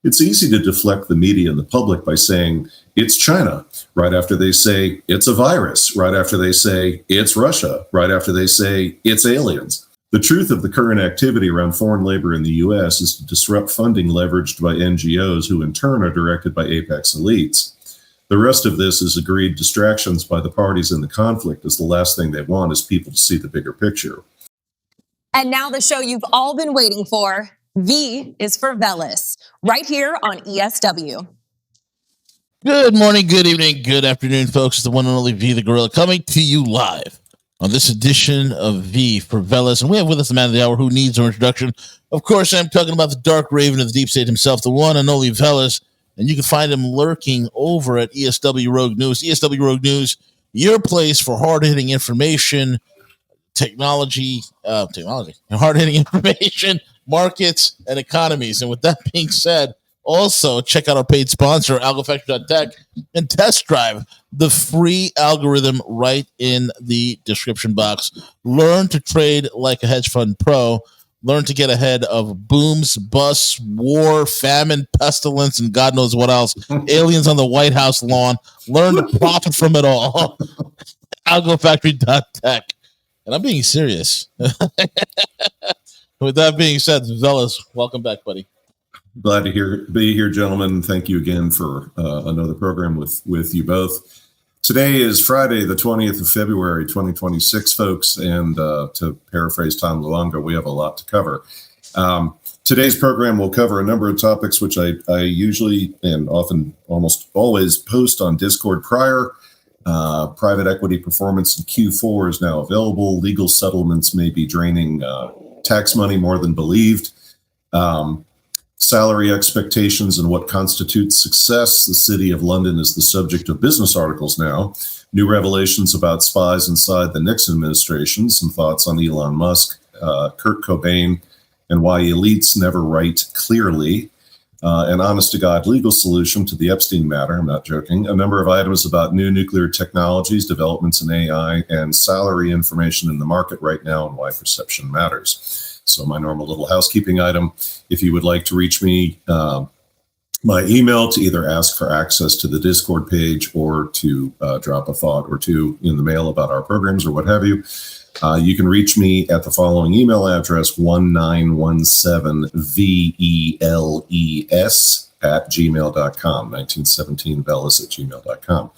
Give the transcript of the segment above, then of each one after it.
It's easy to deflect the media and the public by saying it's China, right after they say it's a virus, right after they say it's Russia, right after they say it's aliens. The truth of the current activity around foreign labor in the U.S. is to disrupt funding leveraged by NGOs who in turn are directed by apex elites. The rest of this is agreed distractions by the parties in the conflict, as the last thing they want is people to see the bigger picture. And now the show you've all been waiting for. V is for Veles, right here on ESW. Good morning, good evening, good afternoon, folks. It's the one and only V the Gorilla coming to you live on this edition of V for Veles. And we have with us the man of the hour who needs no introduction. Of course, I'm talking about the Dark Raven of the Deep State himself, the one and only Veles. And you can find him lurking over at ESW Rogue News. ESW Rogue News, your place for hard-hitting information, technology, hard-hitting information, markets, and economies. And with that being said, also check out our paid sponsor, AlgoFactory.tech, and test drive the free algorithm right in the description box. Learn to trade like a hedge fund pro. Learn to get ahead of booms, busts, war, famine, pestilence, and God knows what else. Aliens on the White House lawn. Learn to profit from it all. AlgoFactory.tech. And I'm being serious. With that being said, Veles, welcome back, buddy. Glad to be here, gentlemen. Thank you again for another program with you both. Today is Friday, the 20th of February, 2026, folks. And to paraphrase Tom Luongo, we have a lot to cover. Today's program will cover a number of topics, which I usually and often almost always post on Discord prior. Private equity performance in Q4 is now available. Legal settlements may be draining tax money more than believed. Salary expectations and what constitutes success. The City of London is the subject of business articles now. New revelations about spies inside the Nixon administration. Some thoughts on Elon Musk, Kurt Cobain, and why elites never write clearly. An honest-to-God legal solution to the Epstein matter. I'm not joking. A number of items about new nuclear technologies, developments in AI, and salary information in the market right now and why perception matters. So my normal little housekeeping item, if you would like to reach me, my email to either ask for access to the Discord page or to drop a thought or two in the mail about our programs or what have you. You can reach me at the following email address, 1917VELES at gmail.com, 1917veles@gmail.com.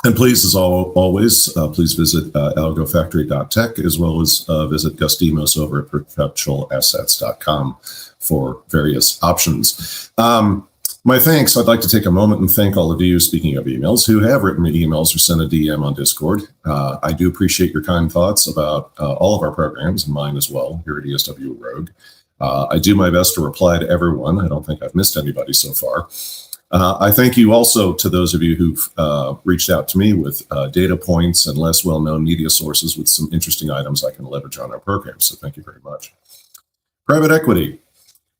And please, as always, please visit algofactory.tech as well as visit Gus Demos over at perpetualassets.com for various options. My thanks. I'd like to take a moment and thank all of you, speaking of emails, who have written me emails or sent a DM on Discord. I do appreciate your kind thoughts about all of our programs and mine as well here at ESW Rogue. I do my best to reply to everyone. I don't think I've missed anybody so far. I thank you also to those of you who've reached out to me with data points and less well-known media sources with some interesting items I can leverage on our program. So thank you very much. Private equity.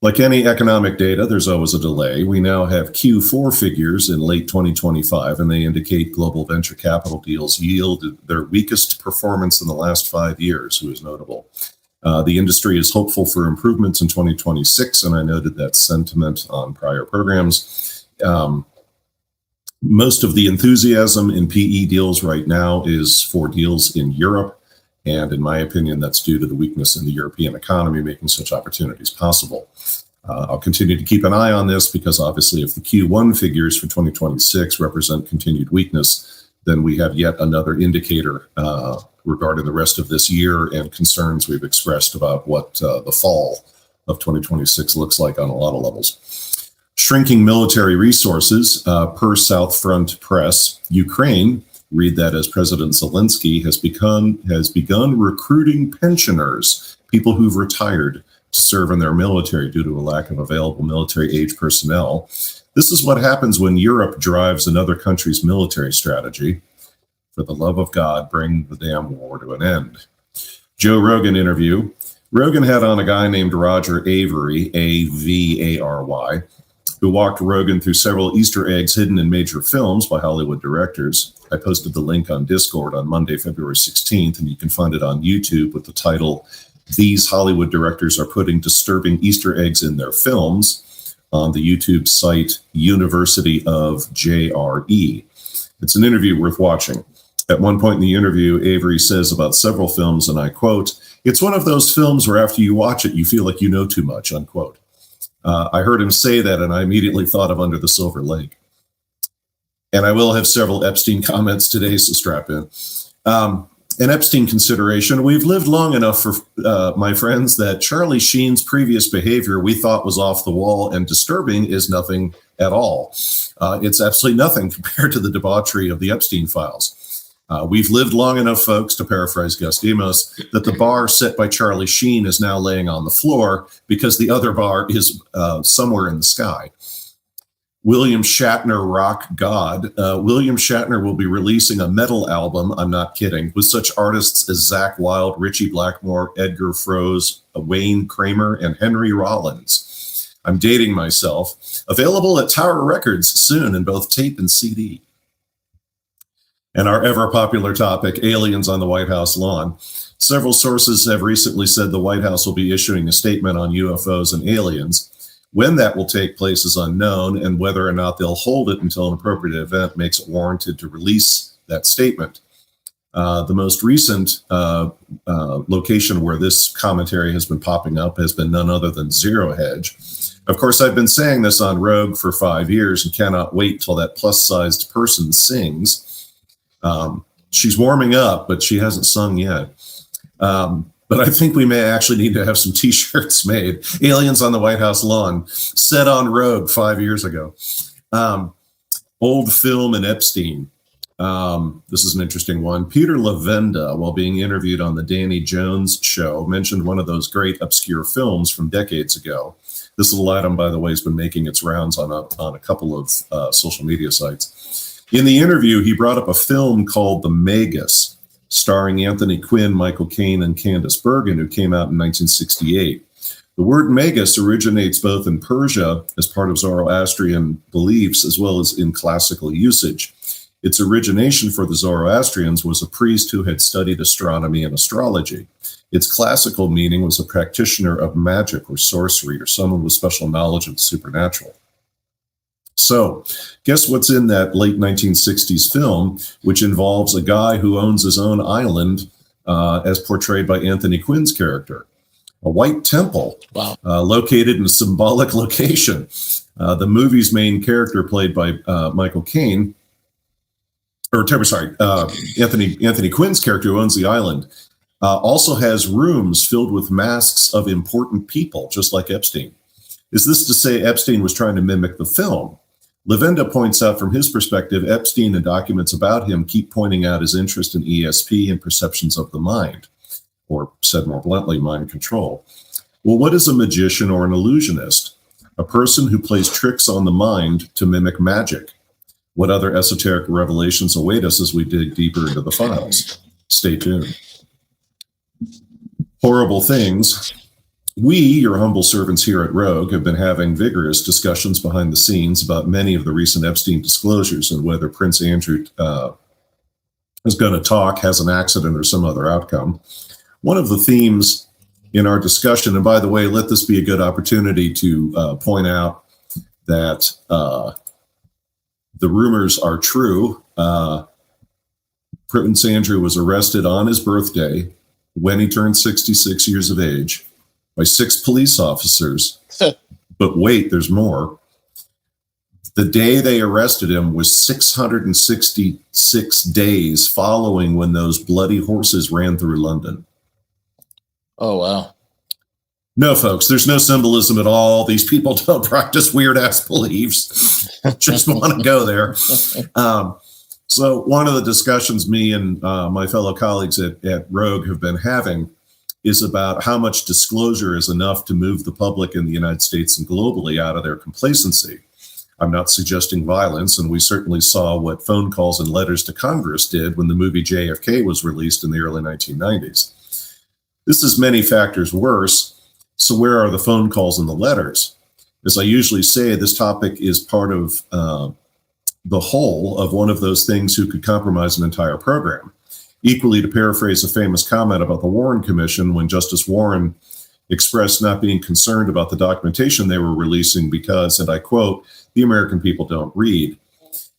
Like any economic data, there's always a delay. We now have Q4 figures in late 2025, and they indicate global venture capital deals yielded their weakest performance in the last 5 years, which is notable. The industry is hopeful for improvements in 2026, and I noted that sentiment on prior programs. Most of the enthusiasm in PE deals right now is for deals in Europe. And in my opinion, that's due to the weakness in the European economy making such opportunities possible. I'll continue to keep an eye on this because obviously if the Q1 figures for 2026 represent continued weakness, then we have yet another indicator regarding the rest of this year and concerns we've expressed about what the fall of 2026 looks like on a lot of levels. Shrinking military resources per South Front Press, Ukraine, read that as President Zelensky has begun recruiting pensioners, people who've retired to serve in their military due to a lack of available military age personnel. This is what happens when Europe drives another country's military strategy. For the love of God, bring the damn war to an end. Joe Rogan interview. Rogan had on a guy named Roger Avery, A-V-A-R-Y, who walked Rogan through several Easter eggs hidden in major films by Hollywood directors. I posted the link on Discord on Monday, February 16th, and you can find it on YouTube with the title, these Hollywood directors are putting disturbing Easter eggs in their films on the YouTube site University of JRE. It's an interview worth watching. At one point in the interview, Avery says about several films, and I quote, "It's one of those films where after you watch it, you feel like you know too much," unquote. I heard him say that, and I immediately thought of Under the Silver Lake. And I will have several Epstein comments today, so strap in. An Epstein consideration: we've lived long enough for my friends that Charlie Sheen's previous behavior we thought was off the wall and disturbing is nothing at all. It's absolutely nothing compared to the debauchery of the Epstein files. We've lived long enough, folks, to paraphrase Gus Demos, that the bar set by Charlie Sheen is now laying on the floor because the other bar is somewhere in the sky. William Shatner, rock god. William Shatner will be releasing a metal album, I'm not kidding, with such artists as Zakk Wylde, Richie Blackmore, Edgar Froese, Wayne Kramer, and Henry Rollins. I'm dating myself. Available at Tower Records soon in both tape and CD. And our ever-popular topic, aliens on the White House lawn. Several sources have recently said the White House will be issuing a statement on UFOs and aliens. When that will take place is unknown, and whether or not they'll hold it until an appropriate event makes it warranted to release that statement. The most recent location where this commentary has been popping up has been none other than Zero Hedge. Of course, I've been saying this on Rogue for 5 years and cannot wait till that plus-sized person sings. She's warming up, but she hasn't sung yet. But I think we may actually need to have some t-shirts made. Aliens on the White House lawn, set on Rogue 5 years ago. Old film and Epstein. This is an interesting one. Peter Lavenda, while being interviewed on the Danny Jones show, mentioned one of those great obscure films from decades ago. This little item, by the way, has been making its rounds on a couple of social media sites. In the interview, he brought up a film called The Magus, starring Anthony Quinn, Michael Caine, and Candice Bergen, who came out in 1968. The word Magus originates both in Persia as part of Zoroastrian beliefs as well as in classical usage. Its origination for the Zoroastrians was a priest who had studied astronomy and astrology. Its classical meaning was a practitioner of magic or sorcery or someone with special knowledge of the supernatural. So, guess what's in that late 1960s film, which involves a guy who owns his own island, as portrayed by Anthony Quinn's character? A white temple. Wow. Located in a symbolic location. The movie's main character, played by Michael Caine, Anthony Quinn's character, who owns the island, also has rooms filled with masks of important people, just like Epstein. Is this to say Epstein was trying to mimic the film? Lavenda points out from his perspective, Epstein and documents about him keep pointing out his interest in ESP and perceptions of the mind, or said more bluntly, mind control. Well, what is a magician or an illusionist? A person who plays tricks on the mind to mimic magic. What other esoteric revelations await us as we dig deeper into the files? Stay tuned. Horrible things. We, your humble servants here at Rogue, have been having vigorous discussions behind the scenes about many of the recent Epstein disclosures and whether Prince Andrew is going to talk, has an accident, or some other outcome. One of the themes in our discussion, and by the way, let this be a good opportunity to point out that the rumors are true. Prince Andrew was arrested on his birthday when he turned 66 years of age by 6 police officers. But wait, there's more. The day they arrested him was 666 days following when those bloody horses ran through London. Oh, wow. No, folks, there's no symbolism at all. These people don't practice weird-ass beliefs. Just want to go there. So one of the discussions me and my fellow colleagues at Rogue have been having is about how much disclosure is enough to move the public in the United States and globally out of their complacency. I'm not suggesting violence, and we certainly saw what phone calls and letters to Congress did when the movie JFK was released in the early 1990s. This is many factors worse, so where are the phone calls and the letters? As I usually say, this topic is part of the whole of one of those things who could compromise an entire program. Equally, to paraphrase a famous comment about the Warren Commission, when Justice Warren expressed not being concerned about the documentation they were releasing because, and I quote, "the American people don't read."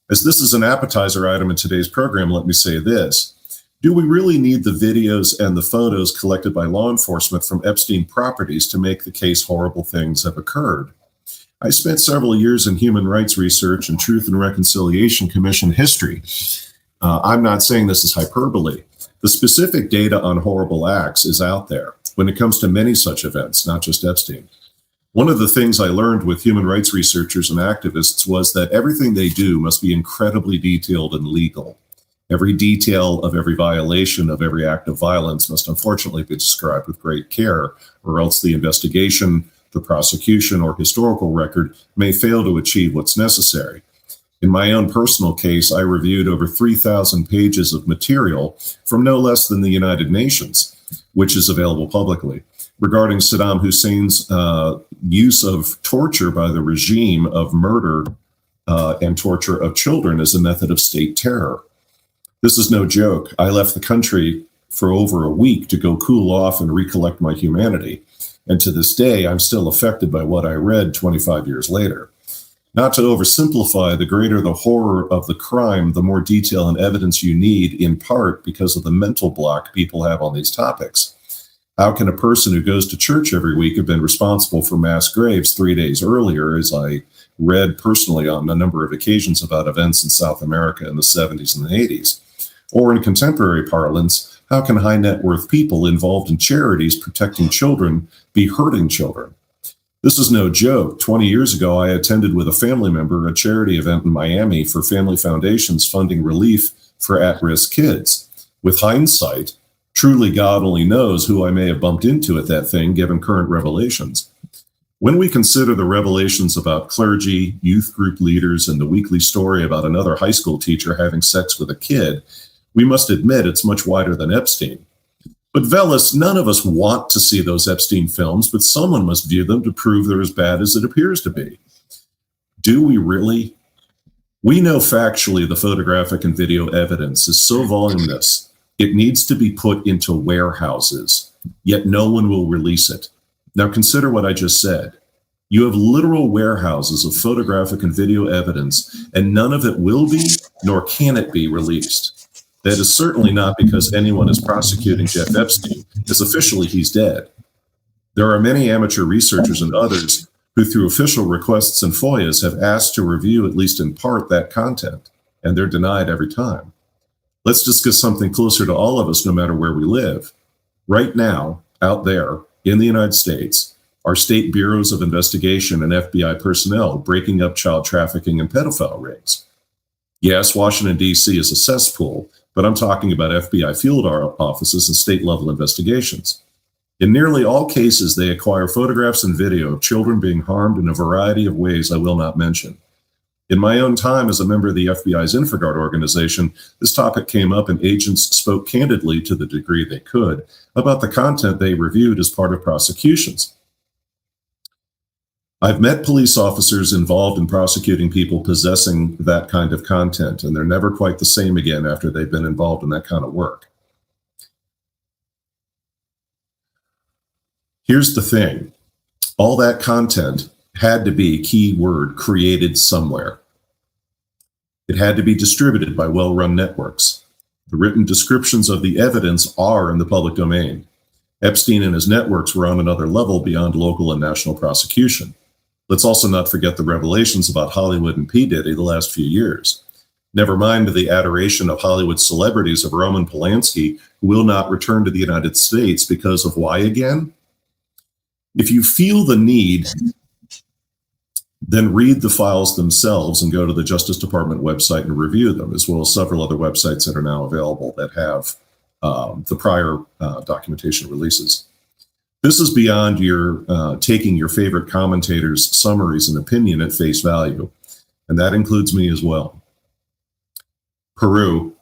As this is an appetizer item in today's program, let me say this. Do we really need the videos and the photos collected by law enforcement from Epstein properties to make the case horrible things have occurred? I spent several years in human rights research and Truth and Reconciliation Commission history. I'm not saying this is hyperbole. The specific data on horrible acts is out there when it comes to many such events, not just Epstein. One of the things I learned with human rights researchers and activists was that everything they do must be incredibly detailed and legal. Every detail of every violation of every act of violence must unfortunately be described with great care, or else the investigation, the prosecution, or historical record may fail to achieve what's necessary. In my own personal case, I reviewed over 3,000 pages of material from no less than the United Nations, which is available publicly, regarding Saddam Hussein's use of torture by the regime of murder and torture of children as a method of state terror. This is no joke. I left the country for over a week to go cool off and recollect my humanity. And to this day, I'm still affected by what I read 25 years later. Not to oversimplify, the greater the horror of the crime, the more detail and evidence you need, in part because of the mental block people have on these topics. How can a person who goes to church every week have been responsible for mass graves 3 days earlier, as I read personally on a number of occasions about events in South America in the 70s and the 80s? Or in contemporary parlance, how can high net worth people involved in charities protecting children be hurting children? This is no joke. 20 years ago, I attended with a family member a charity event in Miami for family foundations funding relief for at-risk kids. With hindsight, truly God only knows who I may have bumped into at that thing, given current revelations. When we consider the revelations about clergy, youth group leaders, and the weekly story about another high school teacher having sex with a kid, we must admit it's much wider than Epstein. But Veles, none of us want to see those Epstein films, but someone must view them to prove they're as bad as it appears to be. Do we really? We know factually the photographic and video evidence is so voluminous, it needs to be put into warehouses, yet no one will release it. Now consider what I just said. You have literal warehouses of photographic and video evidence, and none of it will be, nor can it be released. That is certainly not because anyone is prosecuting Jeff Epstein, as officially he's dead. There are many amateur researchers and others who, through official requests and FOIAs, have asked to review, at least in part, that content, and they're denied every time. Let's discuss something closer to all of us, no matter where we live. Right now, out there in the United States, are state bureaus of investigation and FBI personnel breaking up child trafficking and pedophile rings. Yes, Washington, D.C. is a cesspool, but I'm talking about FBI field offices and state-level investigations. In nearly all cases, they acquire photographs and video of children being harmed in a variety of ways I will not mention. In my own time as a member of the FBI's InfraGard organization, this topic came up and agents spoke candidly, to the degree they could, about the content they reviewed as part of prosecutions. I've met police officers involved in prosecuting people possessing that kind of content, and they're never quite the same again after they've been involved in that kind of work. Here's the thing. All that content had to be, keyword, created somewhere. It had to be distributed by well-run networks. The written descriptions of the evidence are in the public domain. Epstein and his networks were on another level beyond local and national prosecution. Let's also not forget the revelations about Hollywood and P. Diddy the last few years. Never mind the adoration of Hollywood celebrities of Roman Polanski, who will not return to the United States because of why again? If you feel the need, then read the files themselves and go to the Justice Department website and review them, as well as several other websites that are now available that have the prior documentation releases. This is beyond your taking your favorite commentators' summaries and opinion at face value, and that includes me as well. Peru.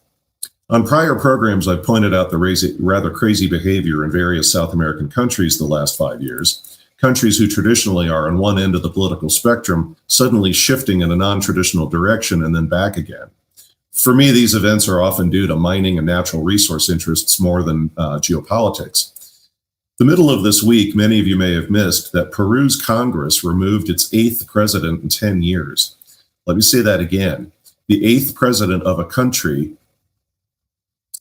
On prior programs, I've pointed out the rather crazy behavior in various South American countries the last 5 years, countries who traditionally are on one end of the political spectrum, suddenly shifting in a non-traditional direction and then back again. For me, these events are often due to mining and natural resource interests more than geopolitics. The middle of this week, many of you may have missed that Peru's Congress removed its 8th president in 10 years. Let me say that again. The 8th president of a country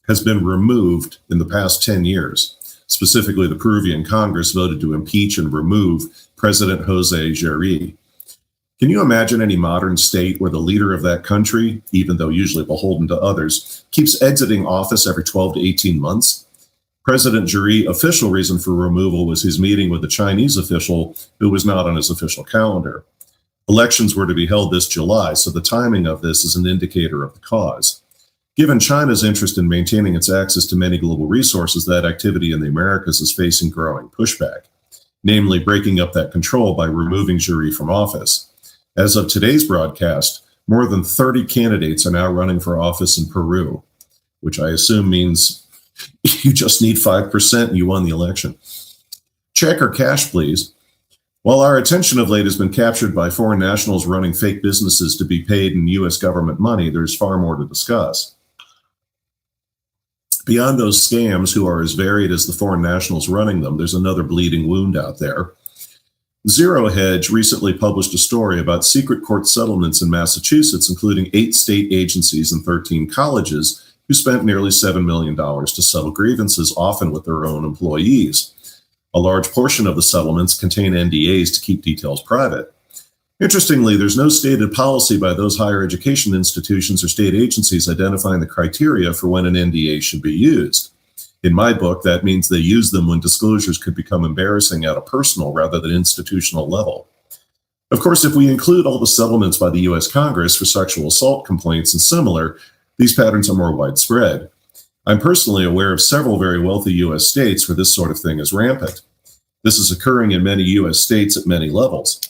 has been removed in the past 10 years. Specifically, the Peruvian Congress voted to impeach and remove President Jose Gerri. Can you imagine any modern state where the leader of that country, even though usually beholden to others, keeps exiting office every 12 to 18 months? President Gerri's official reason for removal was his meeting with a Chinese official who was not on his official calendar. Elections were to be held this July, so the timing of this is an indicator of the cause. Given China's interest in maintaining its access to many global resources, that activity in the Americas is facing growing pushback, namely breaking up that control by removing Gerri from office. As of today's broadcast, more than 30 candidates are now running for office in Peru, which I assume means you just need 5% and you won the election. Check or cash, please. While our attention of late has been captured by foreign nationals running fake businesses to be paid in U.S. government money, there's far more to discuss. Beyond those scams, who are as varied as the foreign nationals running them, there's another bleeding wound out there. Zero Hedge recently published a story about secret court settlements in Massachusetts, including 8 state agencies and 13 colleges, who spent nearly $7 million to settle grievances, often with their own employees. A large portion of the settlements contain NDAs to keep details private. Interestingly, there's no stated policy by those higher education institutions or state agencies identifying the criteria for when an NDA should be used. In my book, that means they use them when disclosures could become embarrassing at a personal rather than institutional level. Of course, if we include all the settlements by the U.S. Congress for sexual assault complaints and similar, these patterns are more widespread. I'm personally aware of several very wealthy U.S. states where this sort of thing is rampant. This is occurring in many U.S. states at many levels.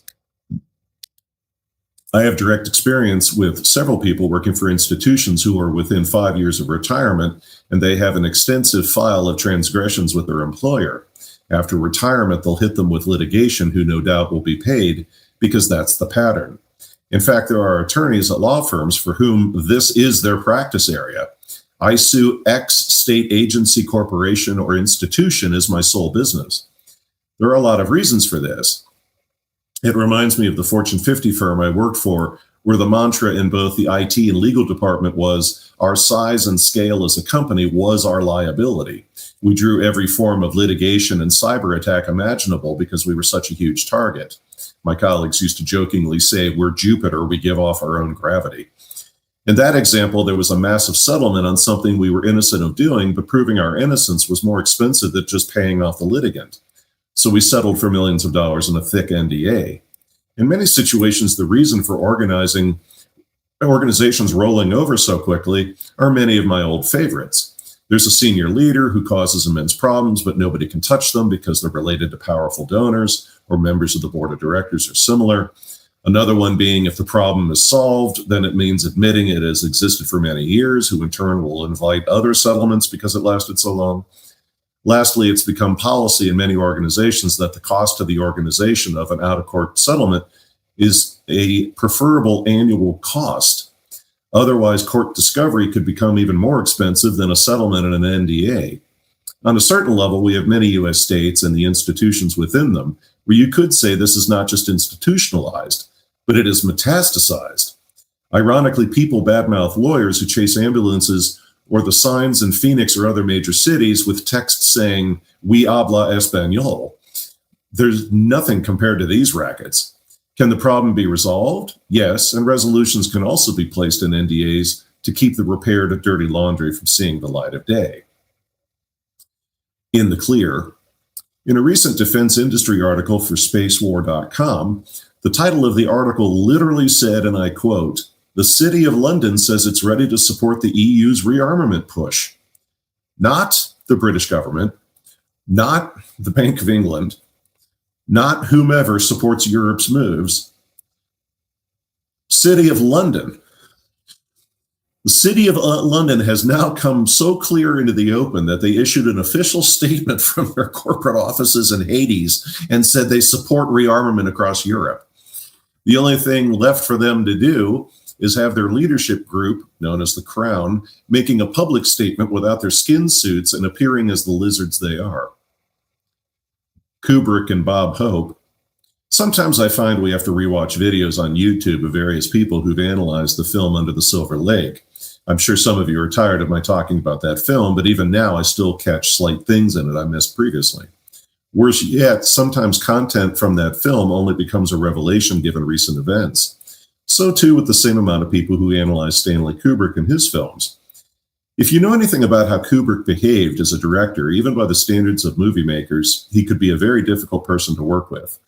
I have direct experience with several people working for institutions who are within 5 years of retirement, and they have an extensive file of transgressions with their employer. After retirement, they'll hit them with litigation, who no doubt will be paid, because that's the pattern. In fact, there are attorneys at law firms for whom this is their practice area. I sue X state agency, corporation, or institution as my sole business. There are a lot of reasons for this. It reminds me of the Fortune 50 firm I worked for, where the mantra in both the IT and legal department was, our size and scale as a company was our liability. We drew every form of litigation and cyber attack imaginable because we were such a huge target. My colleagues used to jokingly say, we're Jupiter, we give off our own gravity. In that example, there was a massive settlement on something we were innocent of doing, but proving our innocence was more expensive than just paying off the litigant. So we settled for millions of dollars in a thick NDA. In many situations, the reason for organizations rolling over so quickly are many of my old favorites. There's a senior leader who causes immense problems, but nobody can touch them because they're related to powerful donors or members of the board of directors are similar. Another one being, if the problem is solved, then it means admitting it has existed for many years, who in turn will invite other settlements because it lasted so long. Lastly, it's become policy in many organizations that the cost to the organization of an out-of-court settlement is a preferable annual cost. Otherwise, court discovery could become even more expensive than a settlement and an NDA. On a certain level, we have many U.S. states and the institutions within them where you could say this is not just institutionalized, but it is metastasized. Ironically, people badmouth lawyers who chase ambulances or the signs in Phoenix or other major cities with text saying, "We habla español." There's nothing compared to these rackets. Can the problem be resolved? Yes, and resolutions can also be placed in NDAs to keep the repaired dirty laundry from seeing the light of day. In the clear, in a recent defense industry article for spacewar.com, the title of the article literally said, and I quote, "The City of London says it's ready to support the EU's rearmament push." Not the British government, not the Bank of England, not whomever supports Europe's moves. City of London. The City of London has now come so clear into the open that they issued an official statement from their corporate offices in Hades and said they support rearmament across Europe. The only thing left for them to do is have their leadership group, known as the Crown, making a public statement without their skin suits and appearing as the lizards they are. Kubrick and Bob Hope. Sometimes I find we have to rewatch videos on YouTube of various people who've analyzed the film Under the Silver Lake. I'm sure some of you are tired of my talking about that film, but even now I still catch slight things in it I missed previously. Worse yet, sometimes content from that film only becomes a revelation given recent events. So too with the same amount of people who analyze Stanley Kubrick and his films. If you know anything about how Kubrick behaved as a director, even by the standards of movie makers, he could be a very difficult person to work with.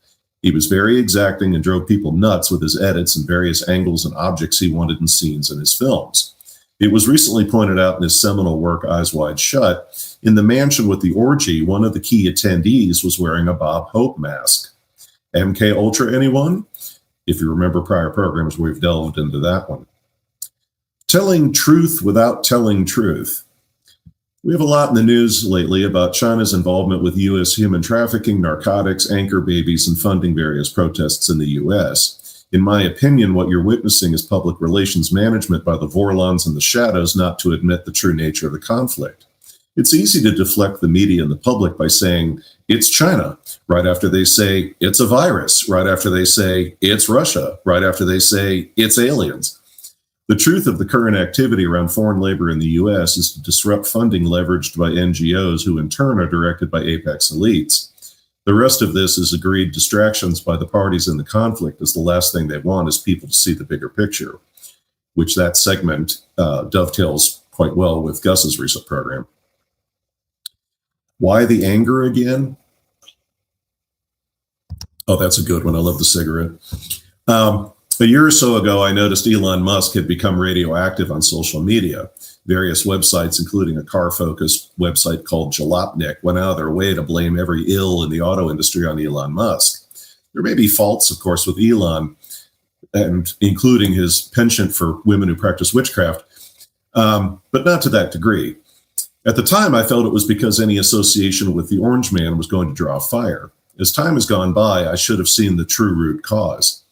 He was very exacting and drove people nuts with his edits and various angles and objects he wanted in scenes in his films. It was recently pointed out in his seminal work, Eyes Wide Shut, in the mansion with the orgy, one of the key attendees was wearing a Bob Hope mask. MK Ultra, anyone? If you remember prior programs, we've delved into that one. Telling truth without telling truth. We have a lot in the news lately about China's involvement with U.S. human trafficking, narcotics, anchor babies, and funding various protests in the U.S. In my opinion, what you're witnessing is public relations management by the Vorlons and the Shadows not to admit the true nature of the conflict. It's easy to deflect the media and the public by saying, it's China, right after they say, it's a virus, right after they say, it's Russia, right after they say, it's aliens. The truth of the current activity around foreign labor in the U.S. is to disrupt funding leveraged by NGOs who in turn are directed by apex elites. The rest of this is agreed distractions by the parties in the conflict, as the last thing they want is people to see the bigger picture, which that segment dovetails quite well with Gus's recent program. Why the anger again? Oh, that's a good one. I love the cigarette. A year or so ago, I noticed Elon Musk had become radioactive on social media. Various websites, including a car-focused website called Jalopnik, went out of their way to blame every ill in the auto industry on Elon Musk. There may be faults, of course, with Elon, and including his penchant for women who practice witchcraft, but not to that degree. At the time, I felt it was because any association with the Orange Man was going to draw fire. As time has gone by, I should have seen the true root cause.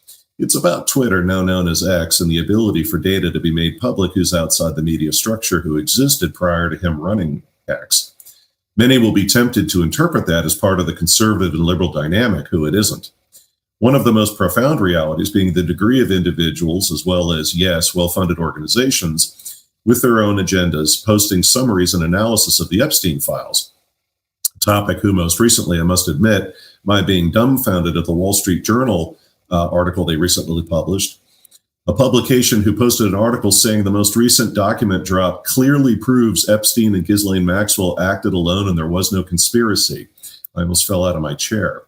It's about Twitter, now known as X, and the ability for data to be made public who's outside the media structure who existed prior to him running X. Many will be tempted to interpret that as part of the conservative and liberal dynamic, who it isn't. One of the most profound realities being the degree of individuals, as well as, yes, well-funded organizations, with their own agendas, posting summaries and analysis of the Epstein files. A topic who most recently, I must admit, my being dumbfounded at the Wall Street Journal article they recently published, a publication who posted an article saying the most recent document drop clearly proves Epstein and Ghislaine Maxwell acted alone and there was no conspiracy. I almost fell out of my chair.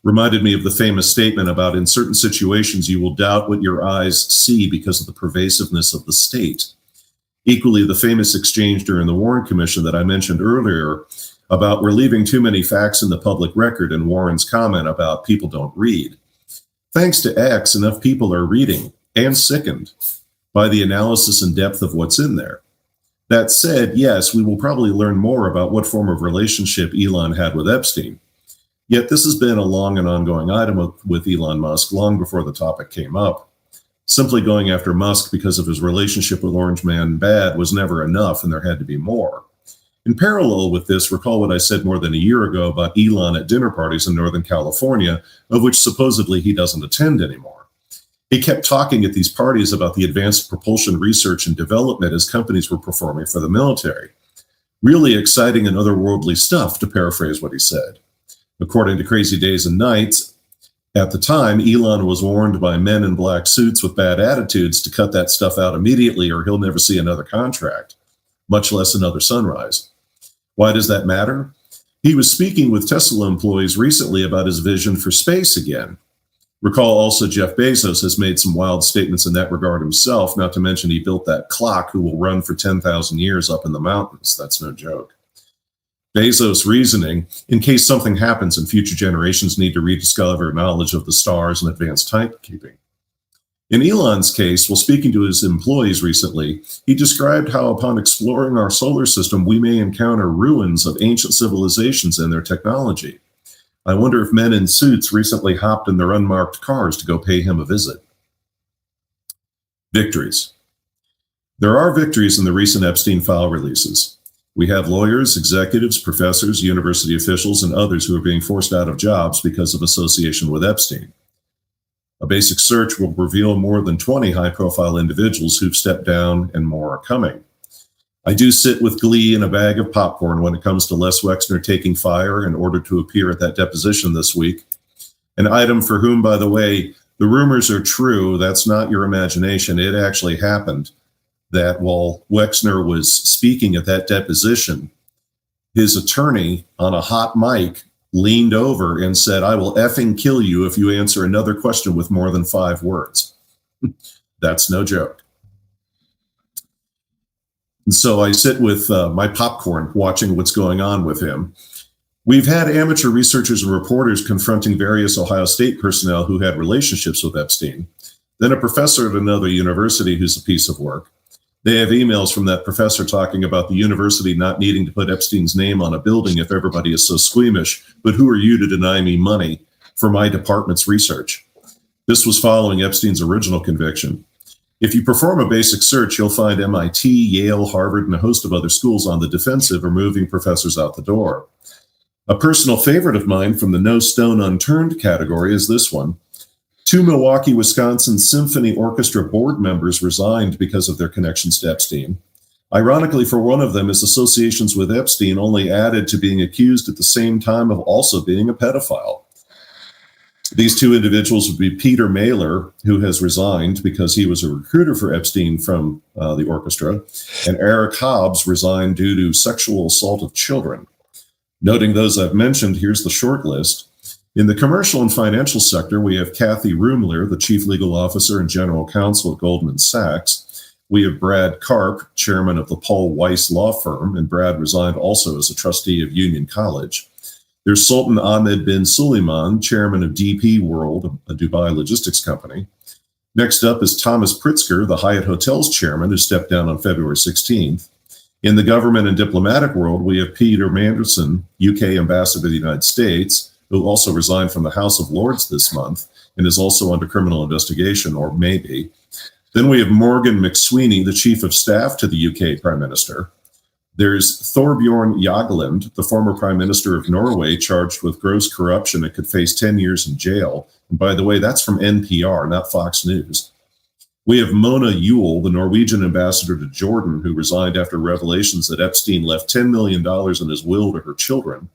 Reminded me of the famous statement about in certain situations you will doubt what your eyes see because of the pervasiveness of the state. Equally, the famous exchange during the Warren Commission that I mentioned earlier about we're leaving too many facts in the public record and Warren's comment about people don't read. Thanks to X, enough people are reading and sickened by the analysis and depth of what's in there. That said, yes, we will probably learn more about what form of relationship Elon had with Epstein. Yet this has been a long and ongoing item with Elon Musk long before the topic came up. Simply going after Musk because of his relationship with Orange Man Bad was never enough, and there had to be more. In parallel with this, recall what I said more than a year ago about Elon at dinner parties in Northern California, of which supposedly he doesn't attend anymore. He kept talking at these parties about the advanced propulsion research and development his companies were performing for the military. Really exciting and otherworldly stuff, to paraphrase what he said. According to Crazy Days and Nights, at the time, Elon was warned by men in black suits with bad attitudes to cut that stuff out immediately or he'll never see another contract, much less another sunrise. Why does that matter? He was speaking with Tesla employees recently about his vision for space again. Recall also Jeff Bezos has made some wild statements in that regard himself, not to mention he built that clock who will run for 10,000 years up in the mountains. That's no joke. Bezos' reasoning, in case something happens and future generations need to rediscover knowledge of the stars and advanced timekeeping. In Elon's case, while speaking to his employees recently, he described how upon exploring our solar system, we may encounter ruins of ancient civilizations and their technology. I wonder if men in suits recently hopped in their unmarked cars to go pay him a visit. Victories. There are victories in the recent Epstein file releases. We have lawyers, executives, professors, university officials, and others who are being forced out of jobs because of association with Epstein. A basic search will reveal more than 20 high-profile individuals who've stepped down, and more are coming. I do sit with glee in a bag of popcorn when it comes to Les Wexner taking fire in order to appear at that deposition this week. An item for whom, by the way, the rumors are true. That's not your imagination. It actually happened that while Wexner was speaking at that deposition, his attorney on a hot mic leaned over and said, "I will effing kill you if you answer another question with more than 5 words." That's no joke. And so I sit with my popcorn watching what's going on with him. We've had amateur researchers and reporters confronting various Ohio State personnel who had relationships with Epstein, then a professor at another university who's a piece of work. They have emails from that professor talking about the university not needing to put Epstein's name on a building if everybody is so squeamish, but who are you to deny me money for my department's research? This was following Epstein's original conviction. If you perform a basic search, you'll find MIT, Yale, Harvard, and a host of other schools on the defensive or moving professors out the door. A personal favorite of mine from the no stone unturned category is this one. 2 Milwaukee, Wisconsin Symphony Orchestra board members resigned because of their connections to Epstein. Ironically, for one of them, his associations with Epstein only added to being accused at the same time of also being a pedophile. These 2 individuals would be Peter Mailer, who has resigned because he was a recruiter for Epstein from the orchestra, and Eric Hobbs resigned due to sexual assault of children. Noting those I've mentioned, here's the short list. In the commercial and financial sector, we have Kathy Rumler, the chief legal officer and general counsel at Goldman Sachs. We have Brad Karp, chairman of the Paul Weiss law firm, and Brad resigned also as a trustee of Union College. There's Sultan Ahmed bin Suleiman, chairman of DP World, a Dubai logistics company. Next up is Thomas Pritzker, the Hyatt Hotels chairman, who stepped down on February 16th. In the government and diplomatic world, we have Peter Mandelson, UK ambassador to the United States, who also resigned from the House of Lords this month and is also under criminal investigation, or maybe. Then we have Morgan McSweeney, the chief of staff to the UK Prime Minister. There's Thorbjorn Jagland, the former Prime Minister of Norway, charged with gross corruption and could face 10 years in jail. And by the way, that's from NPR, not Fox News. We have Mona Ewell, the Norwegian ambassador to Jordan, who resigned after revelations that Epstein left $10 million in his will to her children.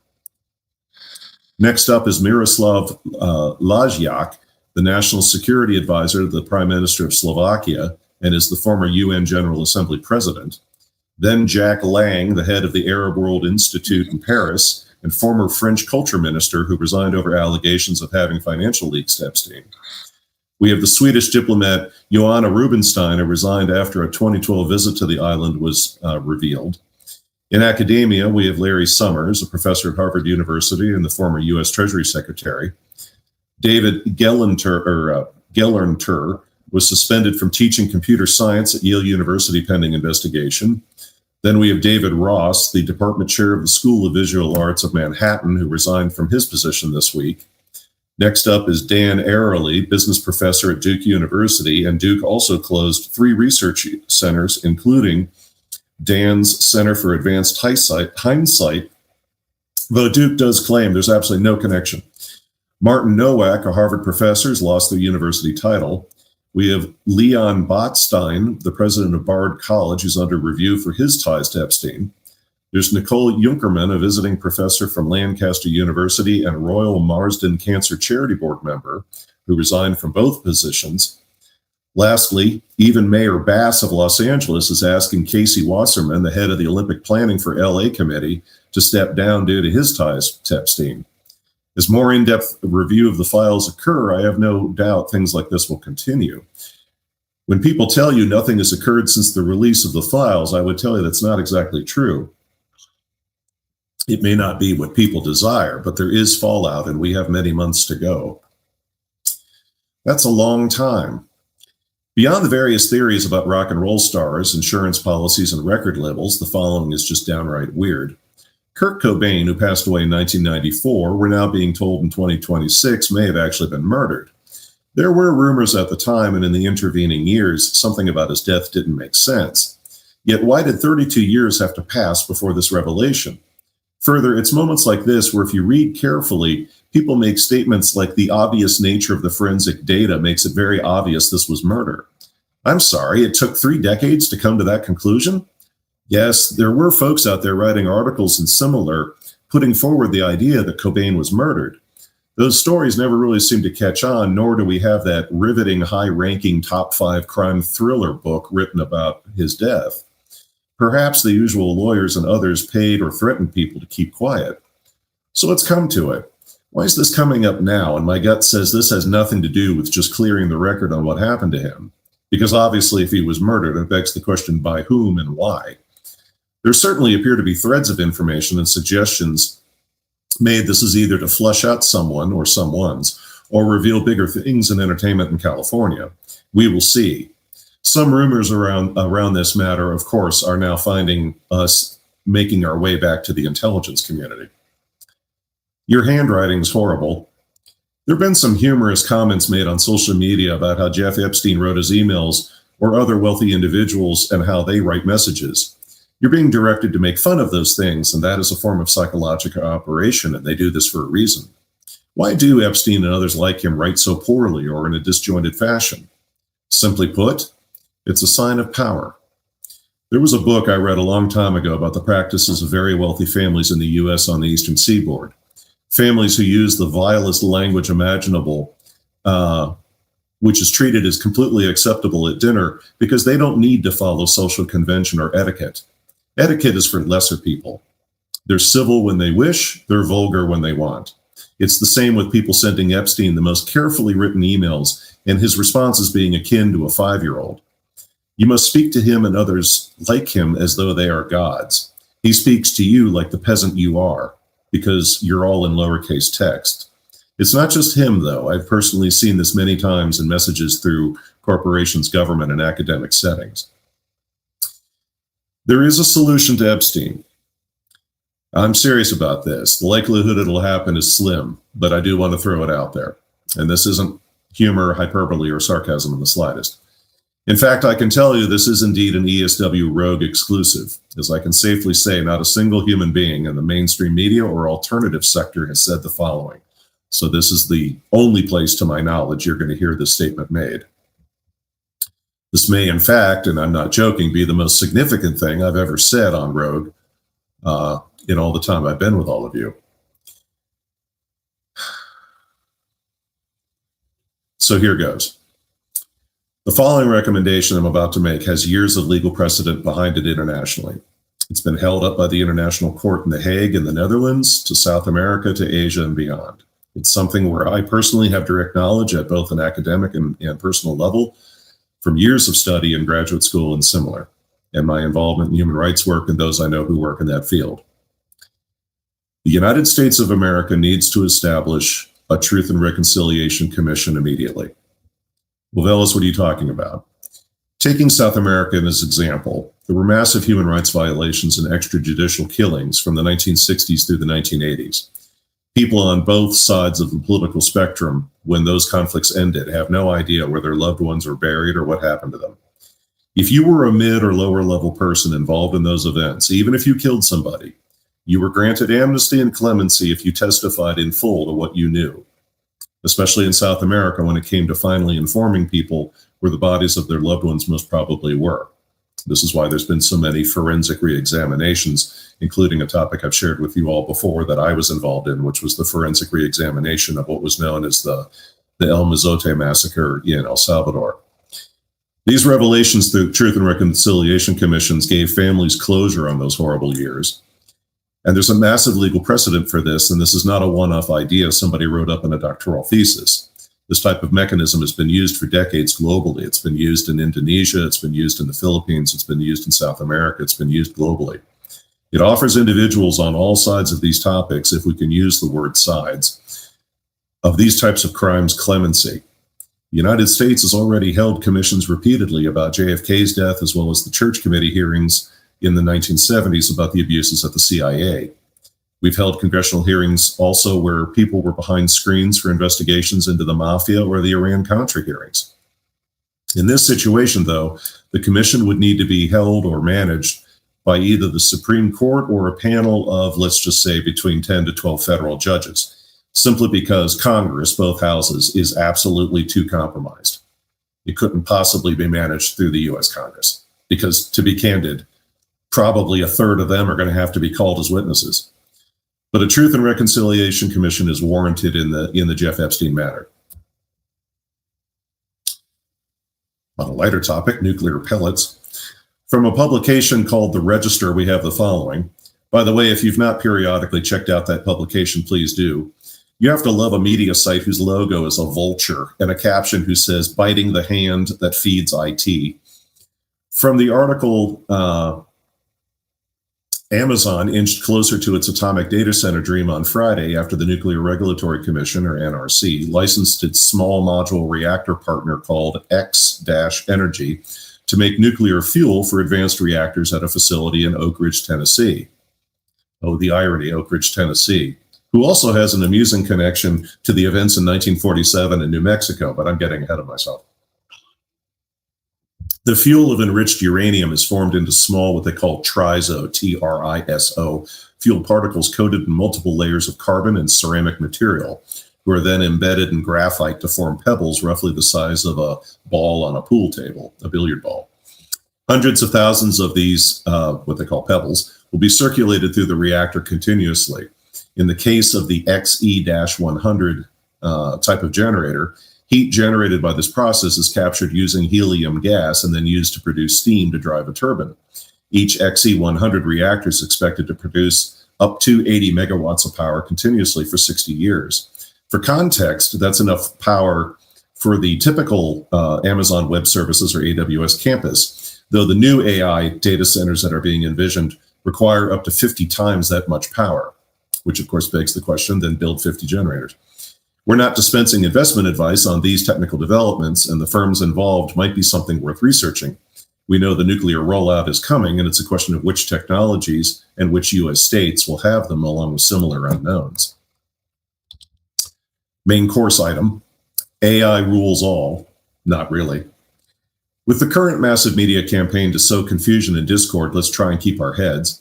Next up is Miroslav Lajjak, the national security advisor to the Prime Minister of Slovakia and is the former UN General Assembly president. Then Jack Lang, the head of the Arab World Institute in Paris and former French culture minister who resigned over allegations of having financial leaks to Epstein. We have the Swedish diplomat Joanna Rubinstein, who resigned after a 2012 visit to the island was revealed. In academia, we have Larry Summers, a professor at Harvard University and the former U.S. Treasury Secretary. David Gelernter was suspended from teaching computer science at Yale University pending investigation. Then we have David Ross, the department chair of the School of Visual Arts of Manhattan, who resigned from his position this week. Next up is Dan Ariely, business professor at Duke University, and Duke also closed 3 research centers, including Dan's Center for Advanced Hindsight, though Duke does claim there's absolutely no connection. Martin Nowak, a Harvard professor, has lost their university title. We have Leon Botstein, the president of Bard College, who's under review for his ties to Epstein. There's Nicole Junkerman, a visiting professor from Lancaster University and Royal Marsden Cancer Charity Board member, who resigned from both positions. Lastly, even Mayor Bass of Los Angeles is asking Casey Wasserman, the head of the Olympic Planning for LA Committee, to step down due to his ties to Epstein. As more in-depth review of the files occur, I have no doubt things like this will continue. When people tell you nothing has occurred since the release of the files, I would tell you that's not exactly true. It may not be what people desire, but there is fallout and we have many months to go. That's a long time. Beyond the various theories about rock and roll stars, insurance policies, and record labels, the following is just downright weird. Kurt Cobain, who passed away in 1994, we're now being told in 2026 may have actually been murdered. There were rumors at the time, and in the intervening years, something about his death didn't make sense. Yet why did 32 years have to pass before this revelation? Further, it's moments like this where if you read carefully, people make statements like the obvious nature of the forensic data makes it very obvious this was murder. I'm sorry, it took 3 decades to come to that conclusion? Yes, there were folks out there writing articles and similar, putting forward the idea that Cobain was murdered. Those stories never really seem to catch on, nor do we have that riveting, high-ranking top 5 crime thriller book written about his death. Perhaps the usual lawyers and others paid or threatened people to keep quiet. So let's come to it. Why is this coming up now? And my gut says this has nothing to do with just clearing the record on what happened to him. Because obviously, if he was murdered, it begs the question by whom and why. There certainly appear to be threads of information and suggestions made this is either to flush out someone or someone's, or reveal bigger things in entertainment in California. We will see. Some rumors around this matter, of course, are now finding us making our way back to the intelligence community. Your handwriting is horrible. There have been some humorous comments made on social media about how Jeff Epstein wrote his emails or other wealthy individuals and how they write messages. You're being directed to make fun of those things, and that is a form of psychological operation, and they do this for a reason. Why do Epstein and others like him write so poorly or in a disjointed fashion? Simply put, it's a sign of power. There was a book I read a long time ago about the practices of very wealthy families in the U.S. on the Eastern Seaboard. Families who use the vilest language imaginable, which is treated as completely acceptable at dinner because they don't need to follow social convention or etiquette. Etiquette is for lesser people. They're civil when they wish, they're vulgar when they want. It's the same with people sending Epstein the most carefully written emails and his responses being akin to a 5-year-old. You must speak to him and others like him as though they are gods. He speaks to you like the peasant you are, because you're all in lowercase text. It's not just him, though. I've personally seen this many times in messages through corporations, government, and academic settings. There is a solution to Epstein. I'm serious about this. The likelihood it'll happen is slim, but I do want to throw it out there. And this isn't humor, hyperbole, or sarcasm in the slightest. In fact, I can tell you this is indeed an ESW Rogue exclusive. As I can safely say, not a single human being in the mainstream media or alternative sector has said the following. So this is the only place, to my knowledge, you're going to hear this statement made. This may, in fact, and I'm not joking, be the most significant thing I've ever said on Rogue in all the time I've been with all of you. So here goes. The following recommendation I'm about to make has years of legal precedent behind it internationally. It's been held up by the International Court in The Hague in the Netherlands, to South America, to Asia, and beyond. It's something where I personally have direct knowledge at both an academic and personal level from years of study in graduate school and similar, and my involvement in human rights work and those I know who work in that field. The United States of America needs to establish a Truth and Reconciliation Commission immediately. Well, Veles, what are you talking about? Taking South America as example, there were massive human rights violations and extrajudicial killings from the 1960s through the 1980s. People on both sides of the political spectrum, when those conflicts ended, have no idea where their loved ones were buried or what happened to them. If you were a mid or lower level person involved in those events, even if you killed somebody, you were granted amnesty and clemency if you testified in full to what you knew, especially in South America when it came to finally informing people where the bodies of their loved ones most probably were. This is why there's been so many forensic reexaminations, including a topic I've shared with you all before that I was involved in, which was the forensic reexamination of what was known as the El Mozote massacre in El Salvador. These revelations through Truth and Reconciliation Commissions gave families closure on those horrible years. And there's a massive legal precedent for this, and this is not a one-off idea somebody wrote up in a doctoral thesis. This type of mechanism has been used for decades globally. It's been used in Indonesia, it's been used in the Philippines, it's been used in South America, it's been used globally. It offers individuals on all sides of these topics, if we can use the word sides, of these types of crimes clemency. The United States has already held commissions repeatedly about JFK's death, as well as the Church Committee hearings in the 1970s about the abuses at the CIA. We've held congressional hearings also where people were behind screens for investigations into the mafia or the Iran-Contra hearings. In this situation, though, the commission would need to be held or managed by either the Supreme Court or a panel of, let's just say, between 10 to 12 federal judges, simply because Congress, both houses, is absolutely too compromised. It couldn't possibly be managed through the U.S. Congress because, to be candid, probably a third of them are going to have to be called as witnesses. But a Truth and Reconciliation Commission is warranted in the Jeff Epstein matter. On a lighter topic, nuclear pellets. From a publication called The Register, we have the following. By the way, if you've not periodically checked out that publication, please do. You have to love a media site whose logo is a vulture and a caption who says, "Biting the hand that feeds IT." From the article, Amazon inched closer to its atomic data center dream on Friday after the Nuclear Regulatory Commission, or NRC, licensed its small module reactor partner called X-Energy to make nuclear fuel for advanced reactors at a facility in Oak Ridge, Tennessee. Oh, the irony, Oak Ridge, Tennessee, who also has an amusing connection to the events in 1947 in New Mexico, but I'm getting ahead of myself. The fuel of enriched uranium is formed into small, what they call TRISO, T-R-I-S-O, fuel particles coated in multiple layers of carbon and ceramic material, who are then embedded in graphite to form pebbles roughly the size of a ball on a pool table, a billiard ball. Hundreds of thousands of these, what they call pebbles, will be circulated through the reactor continuously. In the case of the XE-100 type of generator, heat generated by this process is captured using helium gas and then used to produce steam to drive a turbine. Each XE-100 reactor is expected to produce up to 80 megawatts of power continuously for 60 years. For context, that's enough power for the typical Amazon Web Services or AWS campus, though the new AI data centers that are being envisioned require up to 50 times that much power, which of course begs the question, then build 50 generators. We're not dispensing investment advice on these technical developments, and the firms involved might be something worth researching. We know the nuclear rollout is coming, and it's a question of which technologies and which U.S. states will have them, along with similar unknowns. Main course item, AI rules all. Not really. With the current massive media campaign to sow confusion and discord, let's try and keep our heads.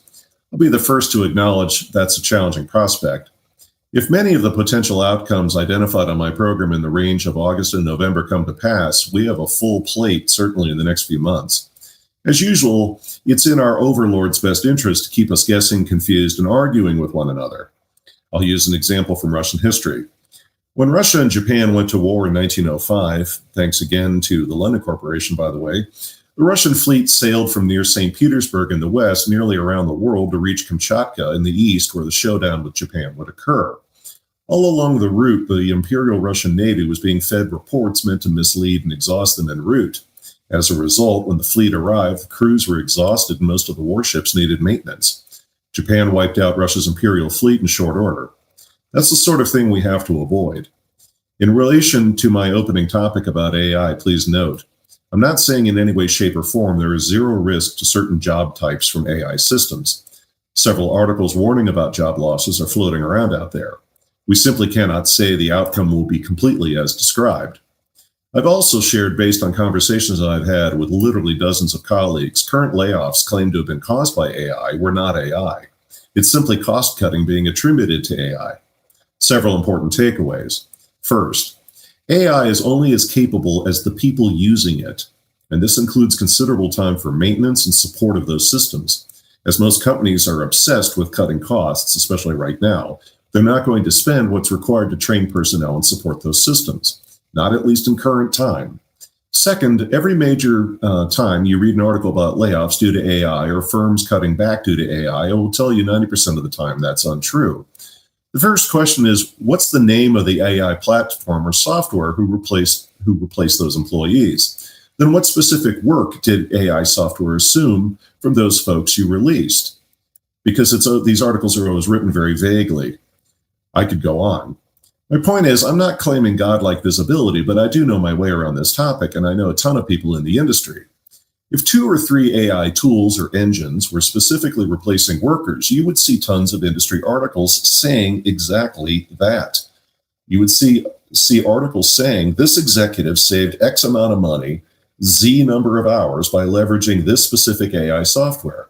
I'll be the first to acknowledge that's a challenging prospect. If many of the potential outcomes identified on my program in the range of August and November come to pass, we have a full plate, certainly in the next few months. As usual, it's in our overlord's best interest to keep us guessing, confused, and arguing with one another. I'll use an example from Russian history. When Russia and Japan went to war in 1905, thanks again to the London Corporation, by the way, the Russian fleet sailed from near St. Petersburg in the west nearly around the world to reach Kamchatka in the east, where the showdown with Japan would occur. All along the route, the Imperial Russian Navy was being fed reports meant to mislead and exhaust them en route. As a result, when the fleet arrived, the crews were exhausted and most of the warships needed maintenance. Japan wiped out Russia's Imperial fleet in short order. That's the sort of thing we have to avoid. In relation to my opening topic about AI, please note, I'm not saying in any way, shape, or form there is zero risk to certain job types from AI systems. Several articles warning about job losses are floating around out there. We simply cannot say the outcome will be completely as described. I've also shared, based on conversations I've had with literally dozens of colleagues, current layoffs claimed to have been caused by AI were not AI. It's simply cost cutting being attributed to AI. Several important takeaways. First, AI is only as capable as the people using it, and this includes considerable time for maintenance and support of those systems. As most companies are obsessed with cutting costs, especially right now, they're not going to spend what's required to train personnel and support those systems, not at least in current time. Second, every major time you read an article about layoffs due to AI or firms cutting back due to AI, I will tell you 90% of the time that's untrue. The first question is, what's the name of the AI platform or software who replaced those employees? Then what specific work did AI software assume from those folks you released? Because these articles are always written very vaguely. I could go on. My point is, I'm not claiming godlike visibility, but I do know my way around this topic, and I know a ton of people in the industry. If 2 or 3 AI tools or engines were specifically replacing workers, you would see tons of industry articles saying exactly that. You would see articles saying this executive saved X amount of money, Z number of hours by leveraging this specific AI software.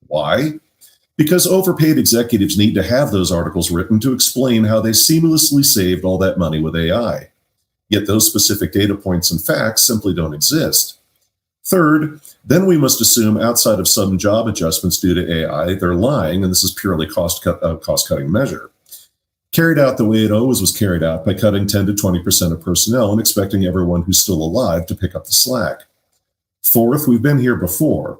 Why? Because overpaid executives need to have those articles written to explain how they seamlessly saved all that money with AI. Yet those specific data points and facts simply don't exist. Third, then we must assume outside of some job adjustments due to AI, they're lying, and this is purely cost-cutting measure. Carried out the way it always was carried out by cutting 10 to 20% of personnel and expecting everyone who's still alive to pick up the slack. Fourth, we've been here before.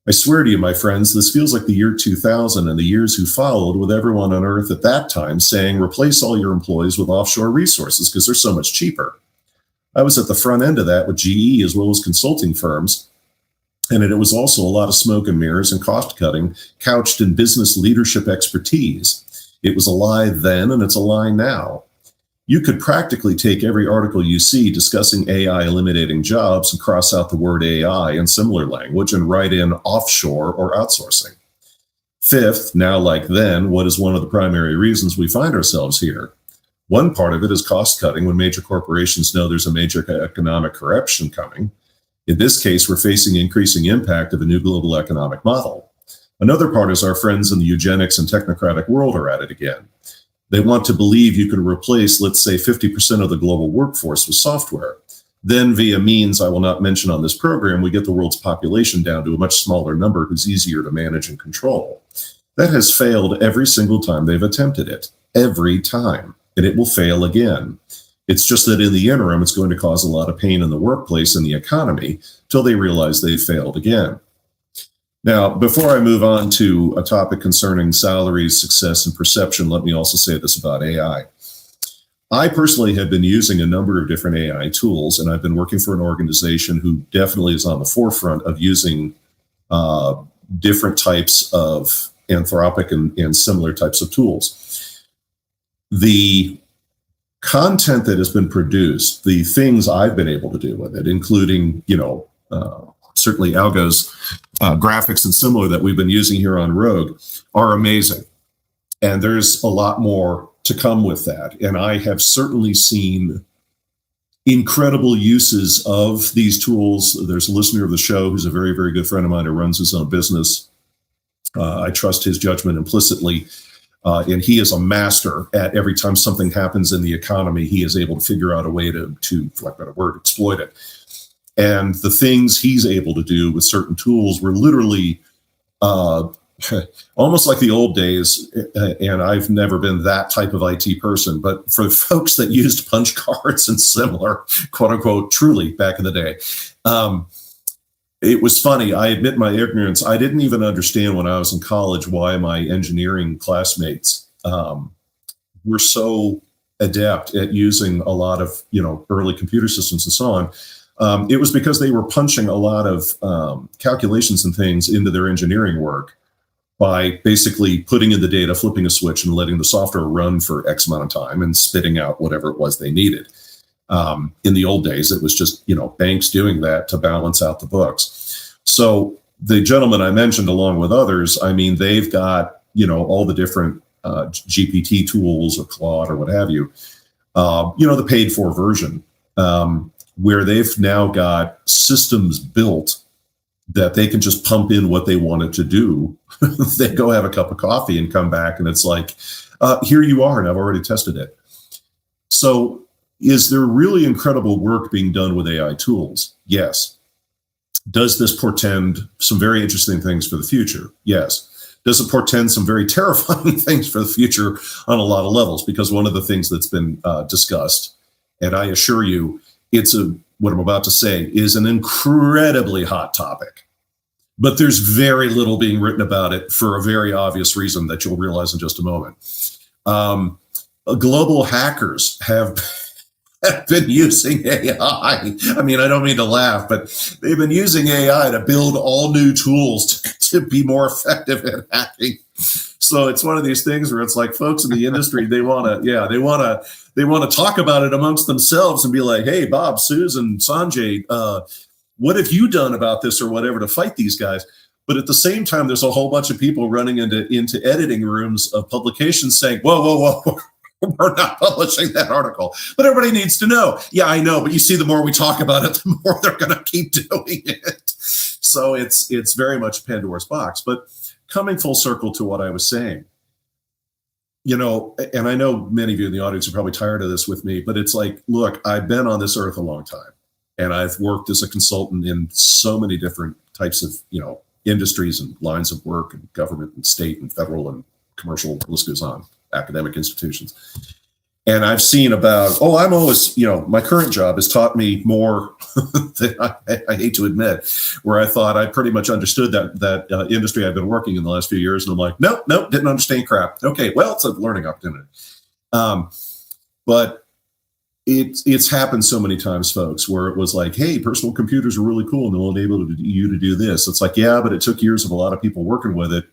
I swear to you, my friends, this feels like the year 2000 and the years who followed, with everyone on Earth at that time saying, replace all your employees with offshore resources because they're so much cheaper. I was at the front end of that with GE as well as consulting firms, and it was also a lot of smoke and mirrors and cost cutting couched in business leadership expertise. It was a lie then, and it's a lie now. You could practically take every article you see discussing AI eliminating jobs and cross out the word AI in similar language and write in offshore or outsourcing. Fifth, now like then, what is one of the primary reasons we find ourselves here? One part of it is cost cutting when major corporations know there's a major economic correction coming. In this case, we're facing increasing impact of a new global economic model. Another part is our friends in the eugenics and technocratic world are at it again. They want to believe you can replace, let's say, 50% of the global workforce with software. Then, via means I will not mention on this program, we get the world's population down to a much smaller number who's easier to manage and control. That has failed every single time they've attempted it. Every time. And it will fail again. It's just that in the interim, it's going to cause a lot of pain in the workplace and the economy till they realize they've failed again. Now, before I move on to a topic concerning salaries, success, and perception, let me also say this about AI. I personally have been using a number of different AI tools, and I've been working for an organization who definitely is on the forefront of using different types of Anthropic and similar types of tools. The content that has been produced, the things I've been able to do with it, including, certainly Algo's graphics and similar that we've been using here on Rogue, are amazing. And there's a lot more to come with that. And I have certainly seen incredible uses of these tools. There's a listener of the show who's a very, very good friend of mine who runs his own business. I trust his judgment implicitly. And he is a master at every time something happens in the economy, he is able to figure out a way to for lack of a better word, exploit it. And the things he's able to do with certain tools were literally almost like the old days. And I've never been that type of IT person, but for folks that used punch cards and similar, quote unquote, truly back in the day, it was funny. I admit my ignorance. I didn't even understand when I was in college why my engineering classmates were so adept at using a lot of, early computer systems and so on. It was because they were punching a lot of calculations and things into their engineering work by basically putting in the data, flipping a switch, and letting the software run for X amount of time and spitting out whatever it was they needed. In the old days, it was just, banks doing that to balance out the books. So the gentleman I mentioned, along with others, they've got, all the different GPT tools or Claude or what have you, the paid for version, where they've now got systems built that they can just pump in what they wanted to do. They go have a cup of coffee and come back, and it's like, here you are, and I've already tested it. So is there really incredible work being done with AI tools? Yes. Does this portend some very interesting things for the future? Yes. Does it portend some very terrifying things for the future on a lot of levels? Because one of the things that's been discussed, and I assure you, what I'm about to say is an incredibly hot topic, but there's very little being written about it for a very obvious reason that you'll realize in just a moment. Global hackers have been using AI. I don't mean to laugh, but they've been using AI to build all new tools to be more effective at hacking. So it's one of these things where it's like folks in the industry, they want to talk about it amongst themselves and be like, hey, Bob, Susan, Sanjay, what have you done about this or whatever to fight these guys? But at the same time, there's a whole bunch of people running into editing rooms of publications saying, whoa, we're not publishing that article. But everybody needs to know. Yeah, I know. But you see, the more we talk about it, the more they're going to keep doing it. So it's very much Pandora's box. But coming full circle to what I was saying, and I know many of you in the audience are probably tired of this with me, but it's like, look, I've been on this earth a long time, and I've worked as a consultant in so many different types of, industries and lines of work, and government and state and federal and commercial, the list goes on, academic institutions. And I've seen I'm always, my current job has taught me more than I hate to admit, where I thought I pretty much understood that industry I've been working in the last few years. And I'm like, nope, didn't understand crap. Okay, well, it's a learning opportunity. But it's happened so many times, folks, where it was like, hey, personal computers are really cool and they'll enable you to do this. It's like, yeah, but it took years of a lot of people working with it.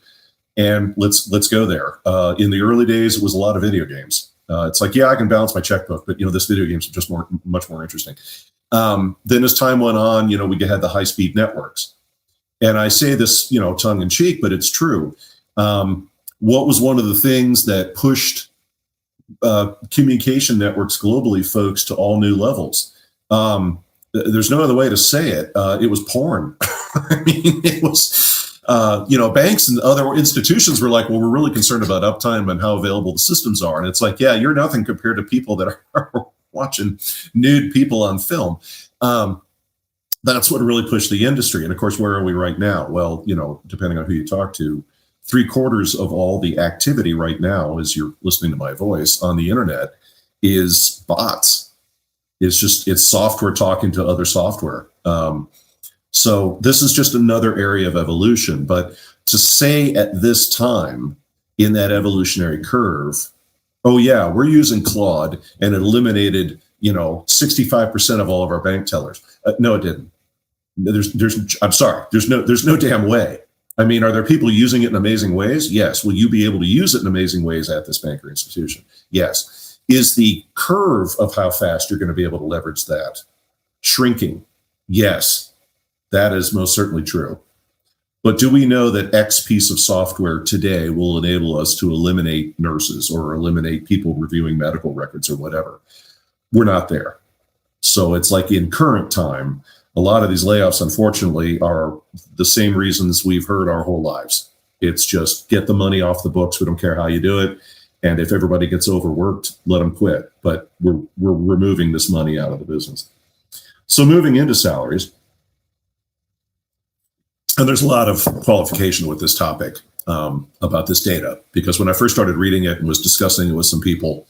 And let's go there. In the early days, it was a lot of video games. It's like, yeah, I can balance my checkbook, but this video games are just much more interesting. Then as time went on, we had the high-speed networks. And I say this, tongue in cheek, but it's true. What was one of the things that pushed communication networks globally, folks, to all new levels? There's no other way to say it. It was porn. I mean, it was, banks and other institutions were like, well, we're really concerned about uptime and how available the systems are. And it's like, yeah, you're nothing compared to people that are watching nude people on film. That's what really pushed the industry. And of course, where are we right now? Well, depending on who you talk to, 3/4 of all the activity right now, as you're listening to my voice on the internet, is bots. It's software talking to other software. So this is just another area of evolution. But to say at this time in that evolutionary curve, oh yeah, we're using Claude and it eliminated, 65% of all of our bank tellers. No, it didn't. I'm sorry. There's no damn way. I mean, are there people using it in amazing ways? Yes. Will you be able to use it in amazing ways at this bank or institution? Yes. Is the curve of how fast you're going to be able to leverage that shrinking? Yes. That is most certainly true. But do we know that X piece of software today will enable us to eliminate nurses or eliminate people reviewing medical records or whatever? We're not there. So it's like in current time, a lot of these layoffs, unfortunately, are the same reasons we've heard our whole lives. It's just get the money off the books. We don't care how you do it. And if everybody gets overworked, let them quit. But we're removing this money out of the business. So moving into salaries, and there's a lot of qualification with this topic about this data, because when I first started reading it and was discussing it with some people,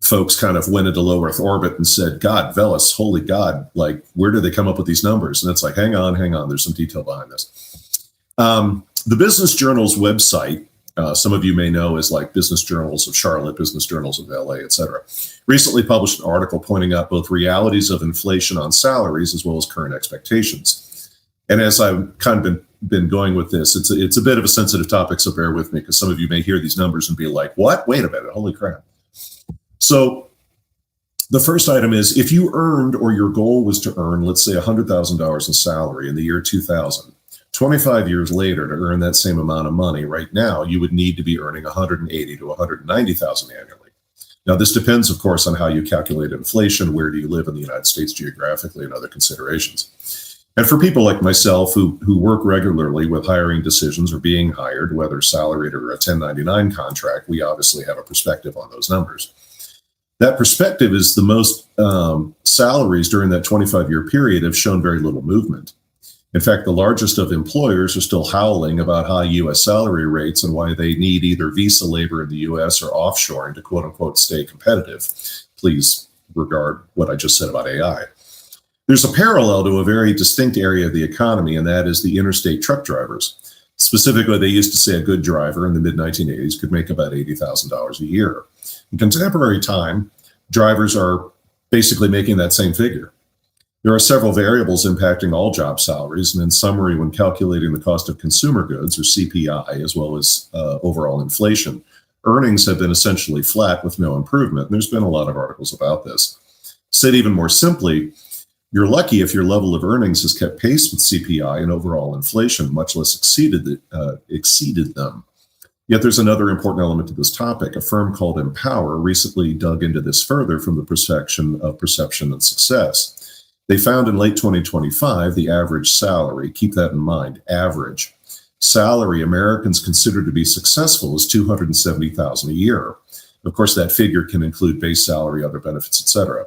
folks kind of went into low Earth orbit and said, God, Veles, holy God, like, where do they come up with these numbers? And it's like, hang on, there's some detail behind this. The Business Journal's website, some of you may know as like Business Journals of Charlotte, Business Journals of LA, et cetera, recently published an article pointing out both realities of inflation on salaries as well as current expectations. And as I've kind of been going with this, it's a bit of a sensitive topic, so bear with me, because some of you may hear these numbers and be like, what? Wait a minute, holy crap. So the first item is, if you earned, or your goal was to earn, let's say $100,000 in salary in the year 2000, 25 years later, to earn that same amount of money right now, you would need to be earning $180,000 to $190,000 annually. Now, this depends, of course, on how you calculate inflation, where do you live in the United States geographically, and other considerations. And for people like myself who work regularly with hiring decisions or being hired, whether salaried or a 1099 contract, we obviously have a perspective on those numbers. That perspective is the most salaries during that 25-year period have shown very little movement. In fact, the largest of employers are still howling about high U.S. salary rates and why they need either visa labor in the U.S. or offshoring to quote unquote stay competitive. Please regard what I just said about AI. There's a parallel to a very distinct area of the economy, and that is the interstate truck drivers. Specifically, they used to say a good driver in the mid-1980s could make about $80,000 a year. In contemporary time, drivers are basically making that same figure. There are several variables impacting all job salaries, and in summary, when calculating the cost of consumer goods, or CPI, as well as overall inflation, earnings have been essentially flat with no improvement. And there's been a lot of articles about this. Said even more simply, You're lucky if your level of earnings has kept pace with CPI and overall inflation, much less exceeded them. Yet there's another important element to this topic. A firm called Empower recently dug into this further from the perception and success. They found in late 2025 the average salary, keep that in mind, average salary Americans consider to be successful is $270,000 a year. Of course, that figure can include base salary, other benefits, etc.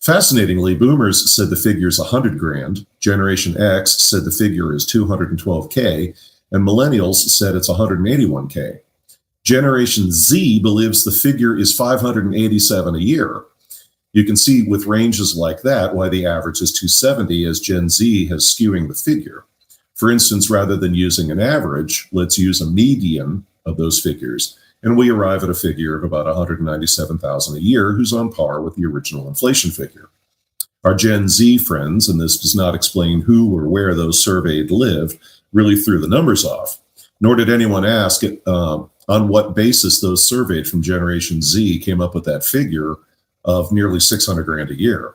Fascinatingly, boomers said the figure is 100 grand, Generation X said the figure is 212K, and millennials said it's 181K. Generation Z believes the figure is 587 a year. You can see with ranges like that why the average is 270, as Gen Z has skewing the figure. For instance, rather than using an average, let's use a median of those figures, and we arrive at a figure of about 197,000 a year, who's on par with the original inflation figure. Our Gen Z friends, and this does not explain who or where those surveyed live, really threw the numbers off, nor did anyone ask on what basis those surveyed from Generation Z came up with that figure of nearly 600 grand a year.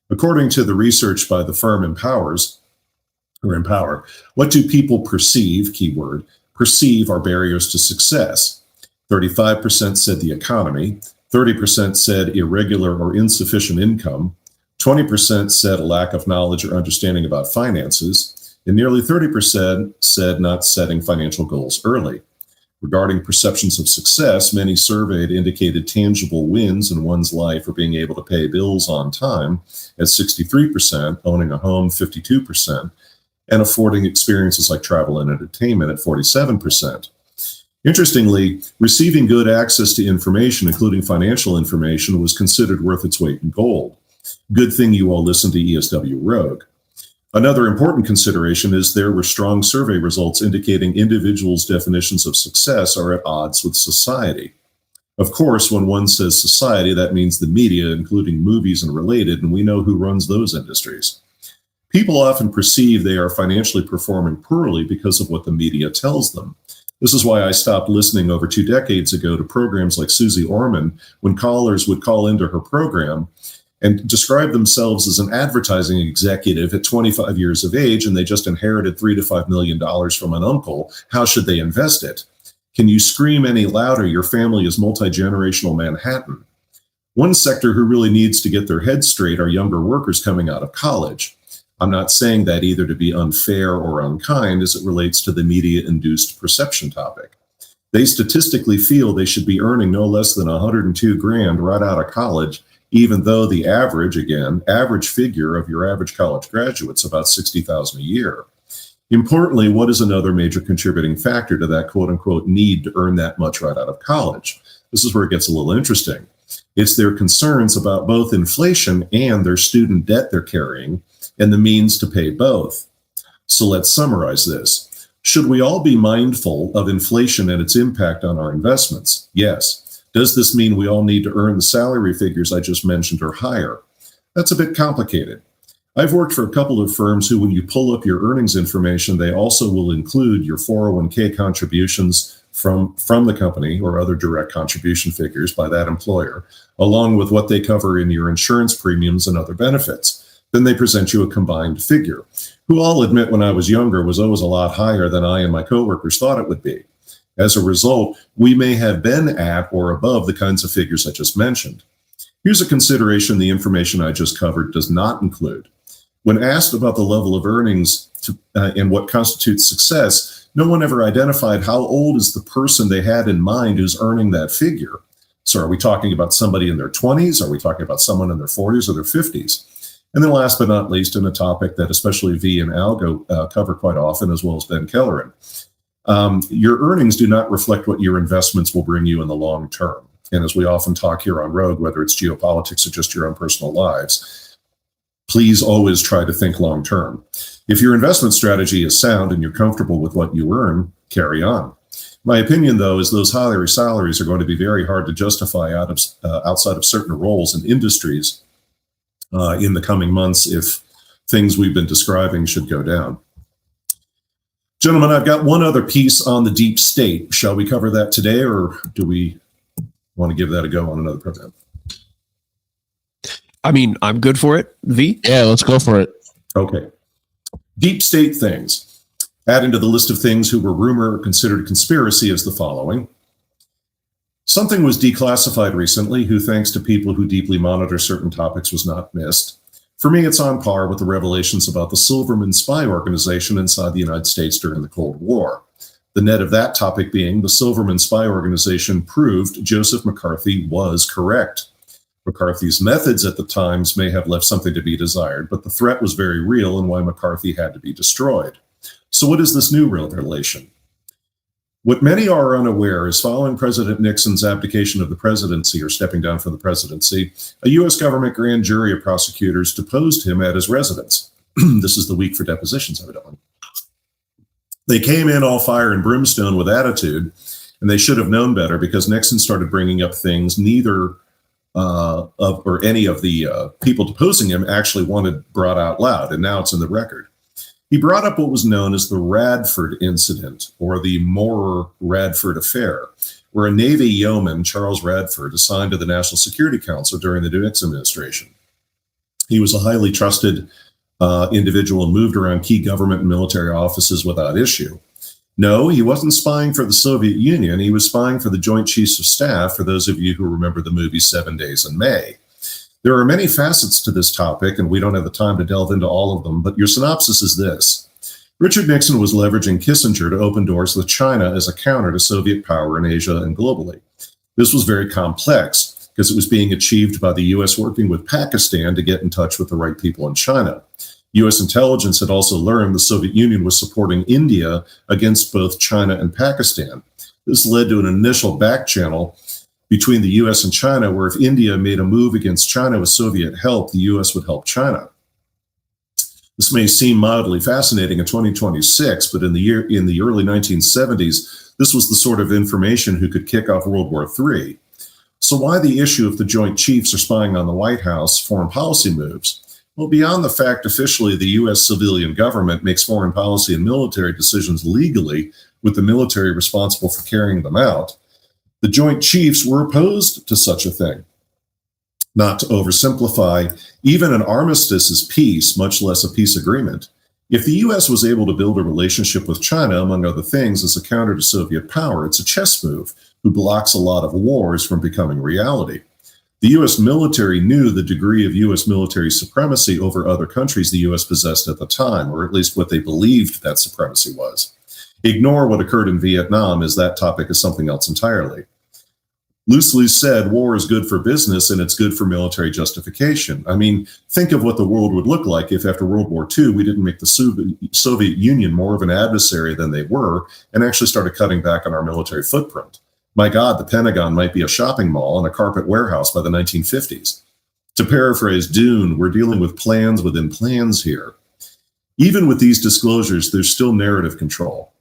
According to the research by the firm Empower, what do people perceive, keyword, perceive are barriers to success? 35% said the economy, 30% said irregular or insufficient income, 20% said a lack of knowledge or understanding about finances, and nearly 30% said not setting financial goals early. Regarding perceptions of success, many surveyed indicated tangible wins in one's life or being able to pay bills on time at 63%, owning a home 52%, and affording experiences like travel and entertainment at 47%. Interestingly, receiving good access to information, including financial information, was considered worth its weight in gold. Good thing you all listened to ESW Rogue. Another important consideration is there were strong survey results indicating individuals' definitions of success are at odds with society. Of course, when one says society, that means the media, including movies and related, and we know who runs those industries. People often perceive they are financially performing poorly because of what the media tells them. This is why I stopped listening over 2 decades ago to programs like Susie Orman when callers would call into her program and describe themselves as an advertising executive at 25 years of age, and they just inherited $3 to $5 million from an uncle. How should they invest it? Can you scream any louder? Your family is multi-generational Manhattan. One sector who really needs to get their heads straight are younger workers coming out of college. I'm not saying that either to be unfair or unkind as it relates to the media-induced perception topic. They statistically feel they should be earning no less than 102 grand right out of college, even though the average figure of your average college graduate's about 60,000 a year. Importantly, what is another major contributing factor to that quote-unquote need to earn that much right out of college? This is where it gets a little interesting. It's their concerns about both inflation and their student debt they're carrying, and the means to pay both. So let's summarize this. Should we all be mindful of inflation and its impact on our investments? Yes. Does this mean we all need to earn the salary figures I just mentioned or higher? That's a bit complicated. I've worked for a couple of firms who, when you pull up your earnings information, they also will include your 401k contributions from the company or other direct contribution figures by that employer, along with what they cover in your insurance premiums and other benefits. Then they present you a combined figure, who I'll admit when I was younger was always a lot higher than I and my coworkers thought it would be. As a result, we may have been at or above the kinds of figures I just mentioned. Here's a consideration the information I just covered does not include. When asked about the level of earnings and what constitutes success, no one ever identified how old is the person they had in mind who's earning that figure. So are we talking about somebody in their 20s? Are we talking about someone in their 40s or their 50s? And then last but not least, in a topic that especially V and Algo cover quite often, as well as Ben Kelleran, your earnings do not reflect what your investments will bring you in the long term. And as we often talk here on Rogue, whether it's geopolitics or just your own personal lives, please always try to think long term. If your investment strategy is sound and you're comfortable with what you earn, carry on. My opinion, though, is those higher salaries are going to be very hard to justify outside of certain roles and industries in the coming months if things we've been describing should go down. Gentlemen, I've got one other piece on the deep state. Shall we cover that today, or do we want to give that a go on another program? I mean, I'm good for it. V? Yeah, let's go for it. Okay. Deep state things. Adding to the list of things who were rumor or considered conspiracy is the following. Something was declassified recently who, thanks to people who deeply monitor certain topics, was not missed. For me, it's on par with the revelations about the Silverman spy organization inside the United States during the Cold War. The net of that topic being the Silverman spy organization proved Joseph McCarthy was correct. McCarthy's methods at the times may have left something to be desired, but the threat was very real and why McCarthy had to be destroyed. So what is this new revelation? What many are unaware is following President Nixon's abdication of the presidency or stepping down from the presidency, a U.S. government grand jury of prosecutors deposed him at his residence. This is the week for depositions, evidently. They came in all fire and brimstone with attitude, and they should have known better because Nixon started bringing up things neither any of the people deposing him actually wanted brought out loud, and now it's in the record. He brought up what was known as the Radford Incident, or the Moore-Radford Affair, where a Navy yeoman, Charles Radford, assigned to the National Security Council during the Nixon administration. He was a highly trusted individual and moved around key government and military offices without issue. No, he wasn't spying for the Soviet Union. He was spying for the Joint Chiefs of Staff, for those of you who remember the movie 7 Days in May. There are many facets to this topic, and we don't have the time to delve into all of them, but your synopsis is this. Richard Nixon was leveraging Kissinger to open doors with China as a counter to Soviet power in Asia and globally. This was very complex because it was being achieved by the U.S. working with Pakistan to get in touch with the right people in China. U.S. intelligence had also learned the Soviet Union was supporting India against both China and Pakistan. This led to an initial back channel between the U.S. and China, where if India made a move against China with Soviet help, the U.S. would help China. This may seem mildly fascinating in 2026, but in the early 1970s, this was the sort of information who could kick off World War III. So why the issue if the Joint Chiefs are spying on the White House foreign policy moves? Well, beyond the fact officially the U.S. civilian government makes foreign policy and military decisions legally, with the military responsible for carrying them out, the Joint Chiefs were opposed to such a thing. Not to oversimplify, even an armistice is peace, much less a peace agreement. If the U.S. was able to build a relationship with China, among other things, as a counter to Soviet power, it's a chess move who blocks a lot of wars from becoming reality. The U.S. military knew the degree of U.S. military supremacy over other countries the U.S. possessed at the time, or at least what they believed that supremacy was. Ignore what occurred in Vietnam, as that topic is something else entirely. Loosely said, war is good for business and it's good for military justification. I mean, think of what the world would look like if after World War II, we didn't make the Soviet Union more of an adversary than they were and actually started cutting back on our military footprint. My God, the Pentagon might be a shopping mall and a carpet warehouse by the 1950s. To paraphrase Dune, we're dealing with plans within plans here. Even with these disclosures, there's still narrative control.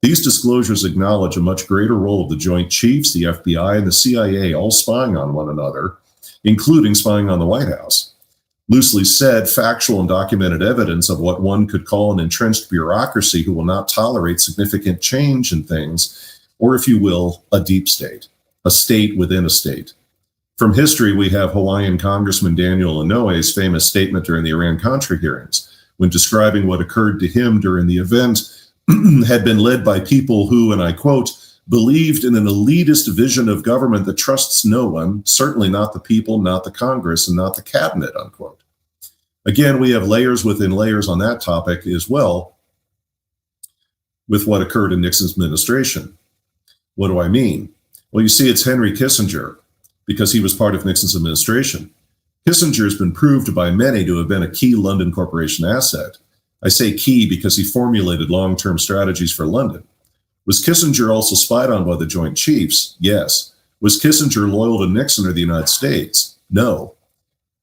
These disclosures acknowledge a much greater role of the Joint Chiefs, the FBI, and the CIA all spying on one another, including spying on the White House. Loosely said, factual and documented evidence of what one could call an entrenched bureaucracy who will not tolerate significant change in things, or if you will, a deep state, a state within a state. From history, we have Hawaiian Congressman Daniel Inouye's famous statement during the Iran-Contra hearings, when describing what occurred to him during the event had been led by people who, and I quote, believed in an elitist vision of government that trusts no one, certainly not the people, not the Congress, and not the cabinet, unquote. Again, we have layers within layers on that topic as well with what occurred in Nixon's administration. What do I mean? Well, you see, it's Henry Kissinger, because he was part of Nixon's administration. Kissinger has been proved by many to have been a key London corporation asset. I say key because he formulated long-term strategies for London. Was Kissinger also spied on by the Joint Chiefs? Yes. Was Kissinger loyal to Nixon or the United States? No.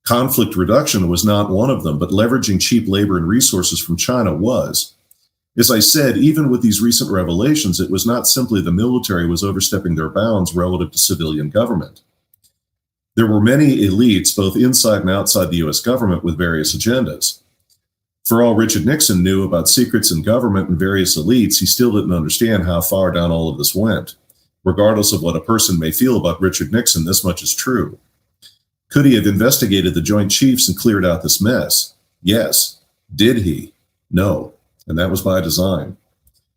Conflict reduction was not one of them, but leveraging cheap labor and resources from China was. As I said, even with these recent revelations, it was not simply the military was overstepping their bounds relative to civilian government. There were many elites, both inside and outside the U.S. government, with various agendas. For all Richard Nixon knew about secrets in government and various elites, he still didn't understand how far down all of this went. Regardless of what a person may feel about Richard Nixon, this much is true. Could he have investigated the Joint Chiefs and cleared out this mess? Yes. Did he? No. And that was by design.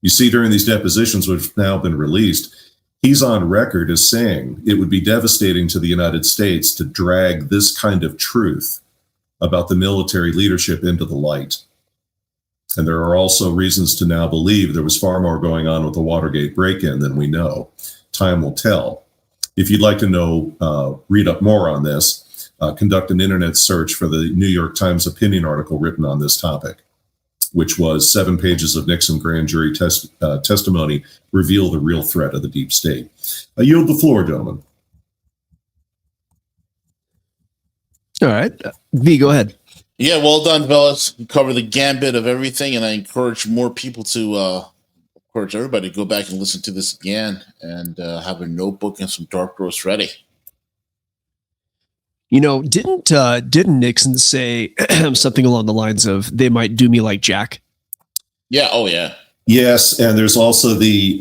You see, during these depositions, which have now been released, he's on record as saying it would be devastating to the United States to drag this kind of truth about the military leadership into the light. And there are also reasons to now believe there was far more going on with the Watergate break-in than we know. Time will tell. If you'd like to know, read up more on this, conduct an internet search for the New York Times opinion article written on this topic, which was 7 pages of Nixon grand jury testimony reveal the real threat of the deep state. I yield the floor, gentlemen. All right. V, go ahead. Yeah, well done, Veles. You cover the gambit of everything, and I encourage more people to, encourage everybody to go back and listen to this again and have a notebook and some dark roast ready. You know, didn't Nixon say something along the lines of "they might do me like Jack"? Yeah. Oh, yeah. Yes, and there's also the,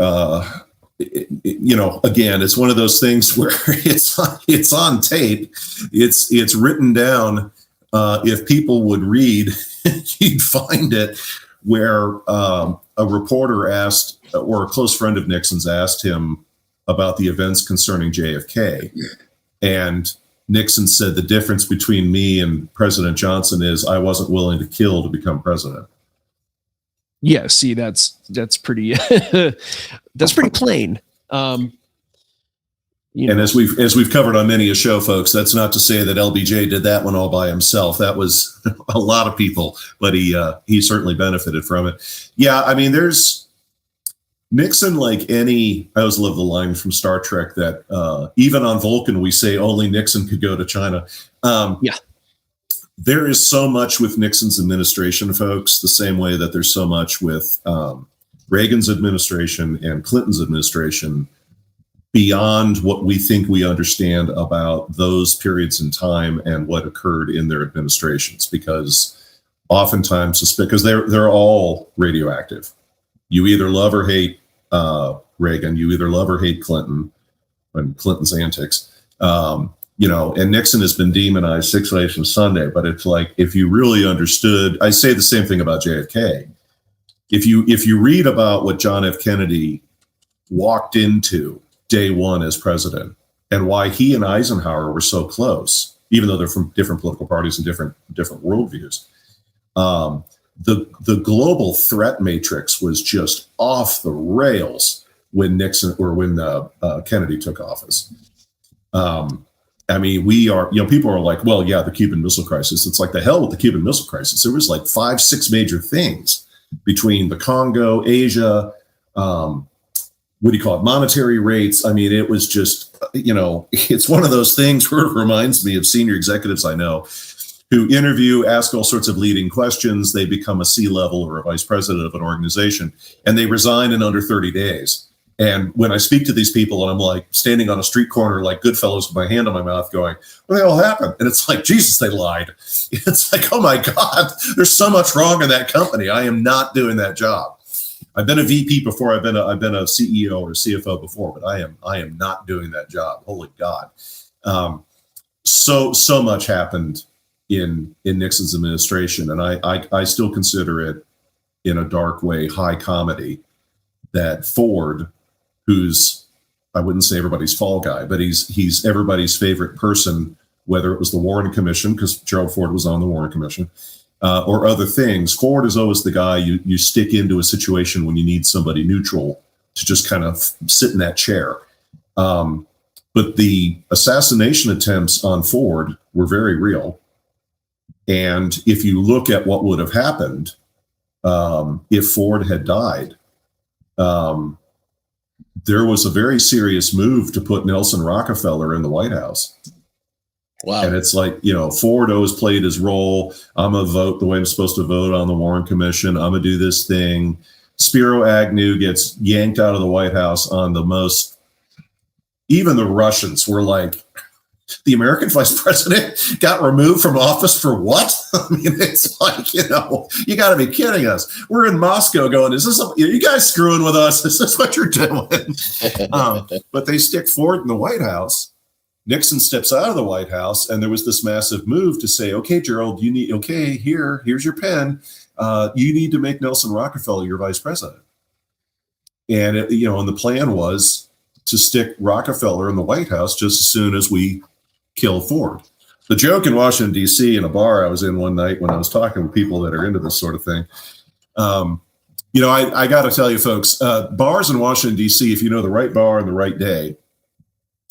again, it's one of those things where it's on tape, it's written down. If people would read, you'd find it where a reporter asked, or a close friend of Nixon's asked him about the events concerning JFK, and Nixon said the difference between me and President Johnson is I wasn't willing to kill to become president. Yeah, see, that's pretty that's pretty plain. And as we've covered on many a show, folks, that's not to say that LBJ did that one all by himself. That was a lot of people, but he certainly benefited from it. Yeah, I mean, there's Nixon, like I always love the line from Star Trek that even on Vulcan, we say only Nixon could go to China. Yeah. There is so much with Nixon's administration, folks, the same way that there's so much with Reagan's administration and Clinton's administration beyond what we think we understand about those periods in time and what occurred in their administrations, because oftentimes, because they're all radioactive. You either love or hate Reagan, you either love or hate Clinton and Clinton's antics. And Nixon has been demonized 6 ways from Sunday, but it's like, if you really understood, I say the same thing about JFK. If you read about what John F. Kennedy walked into day one as president and why he and Eisenhower were so close, even though they're from different political parties and different worldviews, the global threat matrix was just off the rails when Kennedy took office. I mean, people are like, well, yeah, the Cuban Missile Crisis. It's like, the hell with the Cuban Missile Crisis. There was like 5-6 major things between the Congo, Asia, monetary rates. I mean, it was just, it's one of those things where it reminds me of senior executives I know who interview, ask all sorts of leading questions. They become a C-level or a vice president of an organization, and they resign in under 30 days. And when I speak to these people, and I'm like standing on a street corner like Goodfellas with my hand on my mouth going, what the hell happened? And it's like, Jesus, they lied. It's like, oh my God, there's so much wrong in that company. I am not doing that job. I've been a VP before. I've been a CEO or a CFO before, but I am not doing that job. Holy God. So much happened in Nixon's administration. And I still consider it, in a dark way, high comedy that Ford, who's, I wouldn't say everybody's fall guy, but he's everybody's favorite person, whether it was the Warren Commission, because Gerald Ford was on the Warren Commission, or other things. Ford is always the guy you stick into a situation when you need somebody neutral to just kind of sit in that chair. But the assassination attempts on Ford were very real. And if you look at what would have happened if Ford had died, there was a very serious move to put Nelson Rockefeller in the White House. Wow. And it's like, Ford always played his role. I'm going to vote the way I'm supposed to vote on the Warren Commission. I'm going to do this thing. Spiro Agnew gets yanked out of the White House on the most, even the Russians were like, the American vice president got removed from office for what? I mean, it's like, you got to be kidding us. We're in Moscow going, is this, you guys screwing with us? Is this what you're doing? But they stick Ford in the White House. Nixon steps out of the White House, and there was this massive move to say, okay, Gerald, here's your pen. You need to make Nelson Rockefeller your vice president. And, and the plan was to stick Rockefeller in the White House just as soon as we kill Ford. The joke in Washington, D.C., in a bar I was in one night when I was talking with people that are into this sort of thing, I got to tell you, folks, bars in Washington, D.C., if you know the right bar and the right day,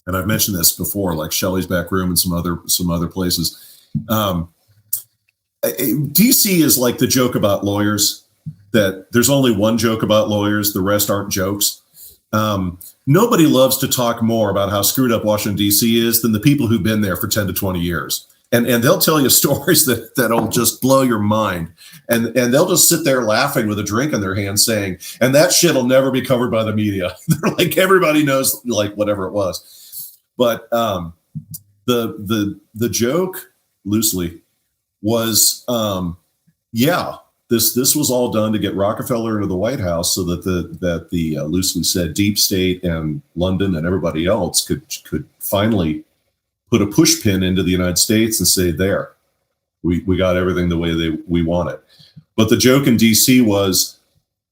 and I've mentioned this before, like Shelley's Back Room and some other places, D.C. is like the joke about lawyers, that there's only one joke about lawyers, the rest aren't jokes. Nobody loves to talk more about how screwed up Washington, D.C. is than the people who've been there for 10 to 20 years. And they'll tell you stories that'll just blow your mind. And they'll just sit there laughing with a drink in their hand saying, and that shit will never be covered by the media. They're like, everybody knows, like, whatever it was. But the joke, loosely, was, this was all done to get Rockefeller into the White House so that the loosely said deep state and London and everybody else could finally put a push pin into the United States and say, there, we got everything the way we want it. But the joke in DC was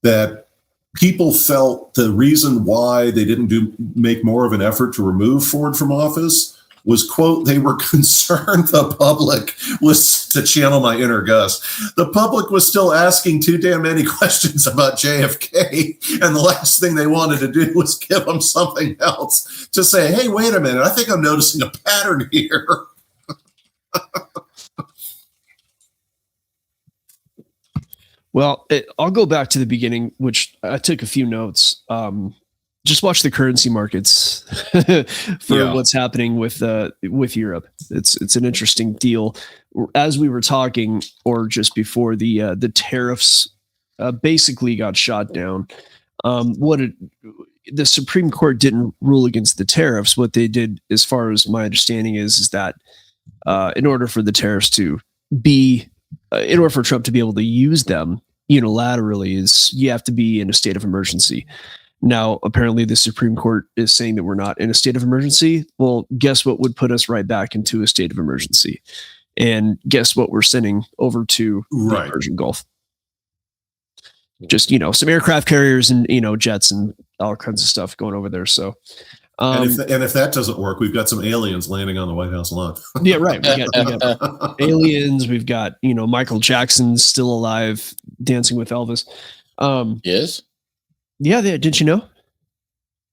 that people felt the reason why they didn't make more of an effort to remove Ford from office was, quote, they were concerned the public was, to channel my inner Gus, the public was still asking too damn many questions about JFK, and the last thing they wanted to do was give them something else to say, hey, wait a minute, I think I'm noticing a pattern here. Well, I'll go back to the beginning, which I took a few notes. Just watch the currency markets for what's happening with Europe. It's an interesting deal. As we were talking, or just before, the tariffs basically got shot down. The Supreme Court didn't rule against the tariffs. What they did, as far as my understanding is that in order for the tariffs to be, in order for Trump to be able to use them unilaterally, is you have to be in a state of emergency. Now, apparently the Supreme Court is saying that we're not in a state of emergency. Well, guess what would put us right back into a state of emergency? And guess what we're sending over to the Persian Gulf? Just, some aircraft carriers and, jets and all kinds of stuff going over there. So, and if that doesn't work, we've got some aliens landing on the White House lawn. Yeah, right. We got aliens. We've got, Michael Jackson's still alive, dancing with Elvis. Yes. Yeah, didn't you know?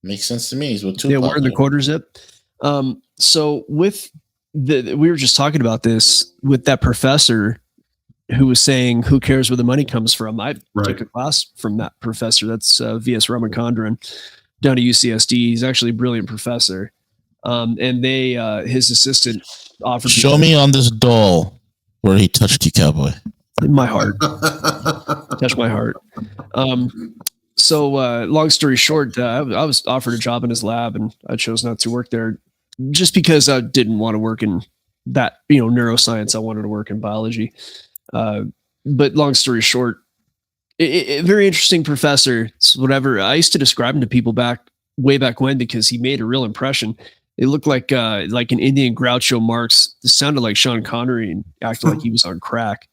Makes sense to me. He's with Tupac. Yeah, wearing the quarter zip. So with we were just talking about this with that professor who was saying, "Who cares where the money comes from?" I took a class from that professor. That's V.S. Ramachandran down to UCSD. He's actually a brilliant professor. And his assistant offered. Show me on this doll where he touched you, Cowboy. In my heart, touched my heart. So long story short, I was offered a job in his lab, and I chose not to work there just because I didn't want to work in that, neuroscience. I wanted to work in biology. But long story short, very interesting professor. It's whatever. I used to describe him to people way back when, because he made a real impression. It looked like an Indian Groucho Marx. It sounded like Sean Connery and acted like he was on crack.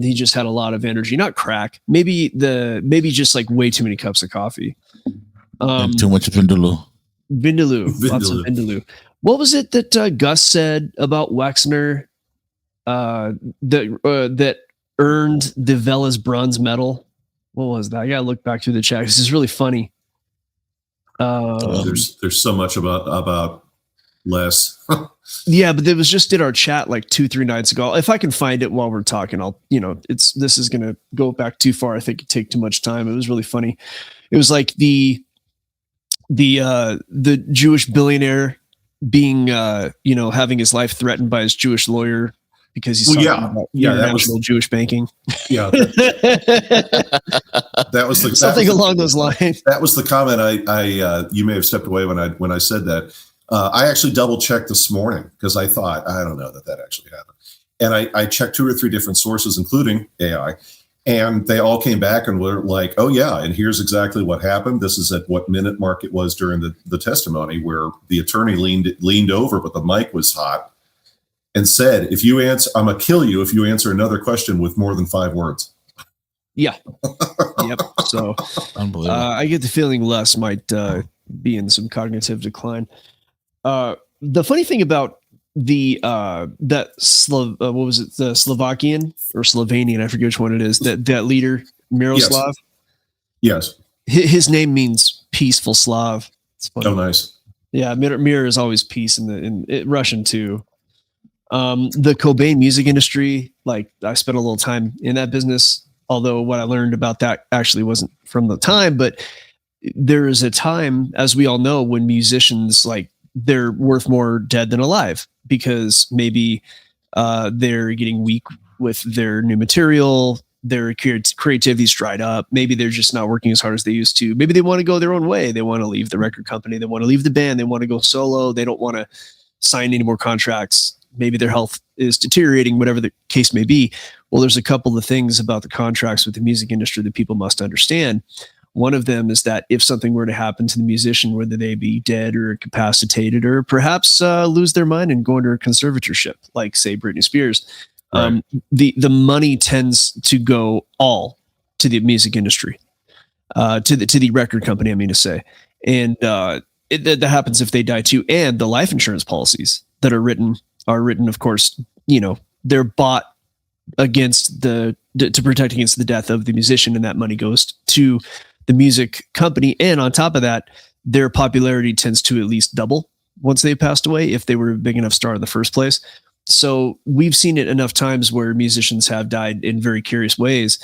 He just had a lot of energy, not crack, maybe just like way too many cups of coffee. And too much Vindaloo. Lots of Vindaloo. What was it that Gus said about Wexner that earned the Veles bronze medal? What was that? I gotta look back through the chat. This is really funny. There's so much about Les. Yeah, but it was just in our chat like 2-3 nights ago. If I can find it while we're talking, this is gonna go back too far. I think it'd take too much time. It was really funny. It was like the Jewish billionaire being having his life threatened by his Jewish lawyer because he's talking about international Jewish banking. Yeah. That was something along those lines. That was the comment I you may have stepped away when I said that. I actually double checked this morning because I thought, I don't know that actually happened. And I checked 2 or 3 different sources, including AI. And they all came back and were like, oh, yeah, and here's exactly what happened. This is at what minute mark it was during the testimony, where the attorney leaned over, but the mic was hot, and said, if you answer, I'm going to kill you if you answer another question with more than 5 words. Yeah. Yep. So Unbelievable. I get the feeling Les might be in some cognitive decline. The funny thing about the what was it, the Slovakian or Slovenian, I forget which one it is, that leader Miroslav. Yes. His name means peaceful Slav. It's funny. Oh, nice. Yeah, Mir is always peace in Russian too. The Cobain music industry, like I spent a little time in that business, although what I learned about that actually wasn't from the time, but there is a time, as we all know, when musicians, like, they're worth more dead than alive, because maybe they're getting weak with their new material, their creativity's dried up, maybe they're just not working as hard as they used to, maybe they want to go their own way, they want to leave the record company, they want to leave the band, they want to go solo, they don't want to sign any more contracts, maybe their health is deteriorating, whatever the case may be. Well, there's a couple of things about the contracts with the music industry that people must understand. One of them is that if something were to happen to the musician, whether they be dead or incapacitated or perhaps lose their mind and go under a conservatorship, like say Britney Spears, right, the money tends to go all to the music industry, to the record company, I mean to say, and that happens if they die too. And the life insurance policies that are written, of course, they're bought against to protect against the death of the musician, and that money goes to the music company. And on top of that, their popularity tends to at least double once they've passed away, if they were a big enough star in the first place. So we've seen it enough times where musicians have died in very curious ways.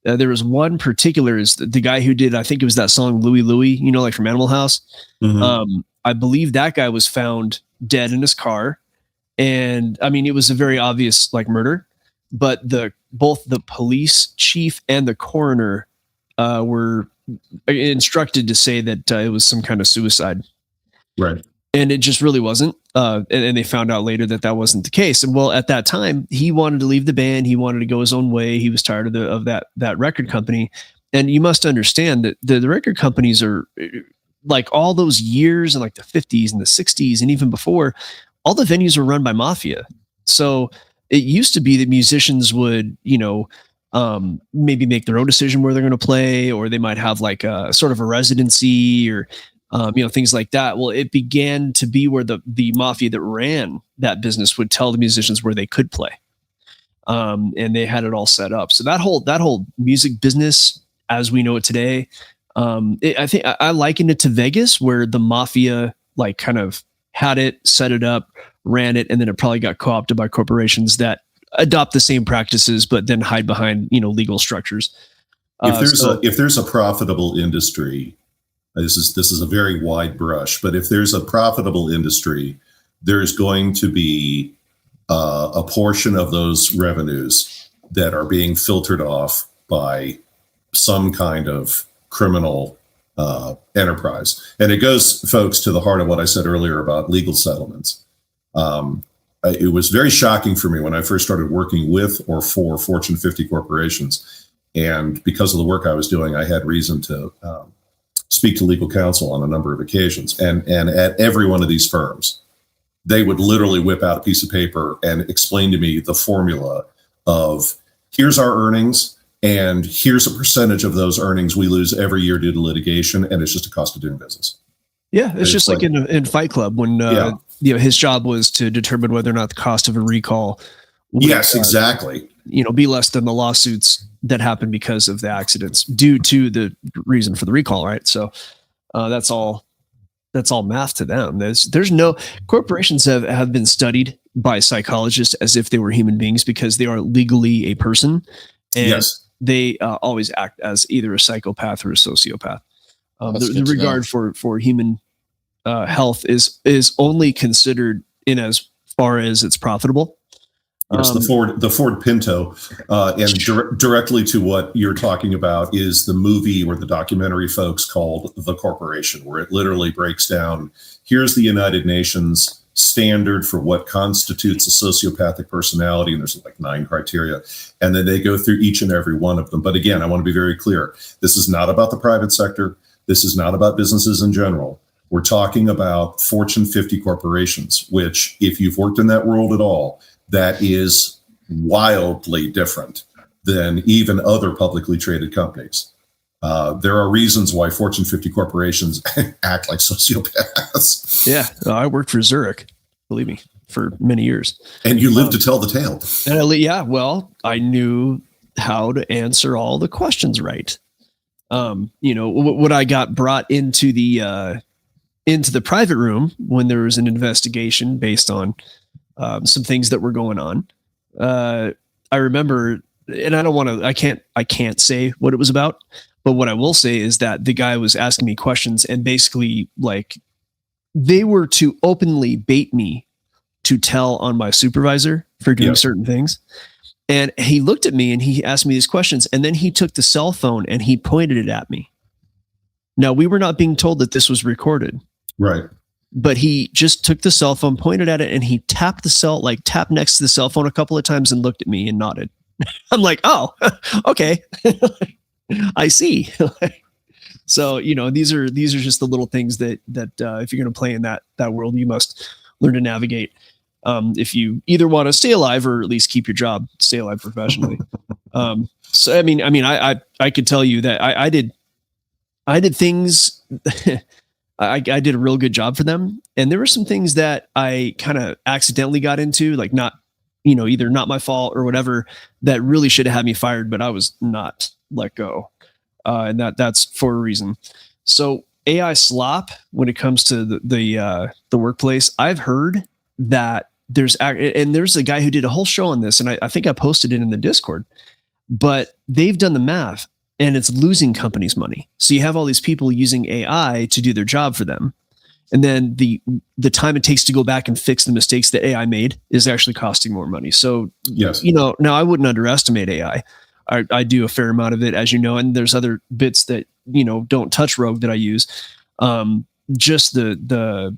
There was one particular, is the guy who did, I think it was that song Louie Louie, like from Animal House. Mm-hmm. I believe that guy was found dead in his car. And I mean, it was a very obvious murder, but both the police chief and the coroner were instructed to say that it was some kind of suicide. Right. And it just really wasn't. And they found out later that wasn't the case. And well, at that time, he wanted to leave the band. He wanted to go his own way. He was tired of that record company. And you must understand that the record companies are, like, all those years in like the 50s and the 60s and even before, all the venues were run by mafia. So it used to be that musicians would, maybe make their own decision where they're going to play, or they might have like a sort of a residency, or things like that. Well, it began to be where the mafia that ran that business would tell the musicians where they could play, and they had it all set up. So that whole music business, as we know it today, I think I likened it to Vegas, where the mafia kind of had it, set it up, ran it, and then it probably got co-opted by corporations that adopt the same practices, but then hide behind, legal structures. If there's a profitable industry, this is a very wide brush, but if there's a profitable industry, there's going to be a portion of those revenues that are being filtered off by some kind of criminal enterprise. And it goes, folks, to the heart of what I said earlier about legal settlements. It was very shocking for me when I first started working with or for Fortune 50 corporations. And because of the work I was doing, I had reason to speak to legal counsel on a number of occasions. And at every one of these firms, they would literally whip out a piece of paper and explain to me the formula of, here's our earnings, and here's a percentage of those earnings we lose every year due to litigation, and it's just a cost of doing business. Yeah, it's just like in Fight Club when his job was to determine whether or not the cost of a recall would, exactly, be less than the lawsuits that happened because of the accidents due to the reason for the recall, right? So that's all math to them. There's no, corporations have been studied by psychologists as if they were human beings, because they are legally a person, and they always act as either a psychopath or a sociopath. The regard for human health is only considered in as far as it's profitable. Yes, the Ford Pinto, and directly to what you're talking about is the movie or the documentary, folks, called The Corporation, where it literally breaks down, here's the United Nations standard for what constitutes a sociopathic personality, and there's like 9 criteria, and then they go through each and every one of them. But again, I want to be very clear. This is not about the private sector. This is not about businesses in general. We're talking about Fortune 50 corporations, which, if you've worked in that world at all, that is wildly different than even other publicly traded companies. There are reasons why Fortune 50 corporations act like sociopaths. Yeah, I worked for Zurich, believe me, for many years. And you lived to tell the tale. Well, I knew how to answer all the questions right. When I got brought into the private room when there was an investigation based on some things that were going on, I remember, and I can't say what it was about. But what I will say is that the guy was asking me questions, and basically, like, they were to openly bait me to tell on my supervisor for doing certain things. And he looked at me and he asked me these questions, and then he took the cell phone and he pointed it at me. Now, we were not being told that this was recorded. Right. But he just took the cell phone, pointed at it, and he tapped next to the cell phone a couple of times and looked at me and nodded. I'm like, oh, okay. I see. So, these are just the little things that if you're going to play in that world, you must learn to navigate. If you either want to stay alive or at least keep your job, stay alive professionally. So, I could tell you that I did things. I did a real good job for them. And there were some things that I kind of accidentally got into, like either not my fault or whatever, that really should have had me fired, but I was not let go. And that's for a reason. So AI slop, when it comes to the workplace, I've heard that there's a guy who did a whole show on this, and I think I posted it in the Discord, but they've done the math and it's losing companies money. So you have all these people using AI to do their job for them. And then the time it takes to go back and fix the mistakes that AI made is actually costing more money. So, yes. Now I wouldn't underestimate AI. I do a fair amount of it, as you know, and there's other bits that, don't touch Rogue that I use. Just the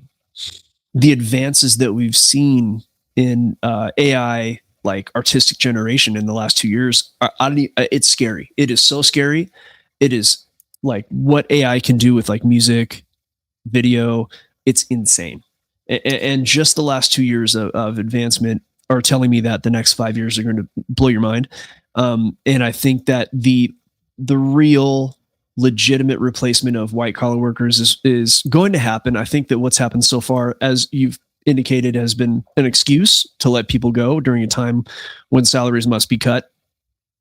advances that we've seen in AI, like artistic generation in the last 2 years, it's scary. It is so scary. It is like what AI can do with like music, video. It's insane. And just the last 2 years of advancement are telling me that the next 5 years are going to blow your mind. And I think that the real legitimate replacement of white collar workers is going to happen. I think that what's happened so far, as you've indicated, has been an excuse to let people go during a time when salaries must be cut.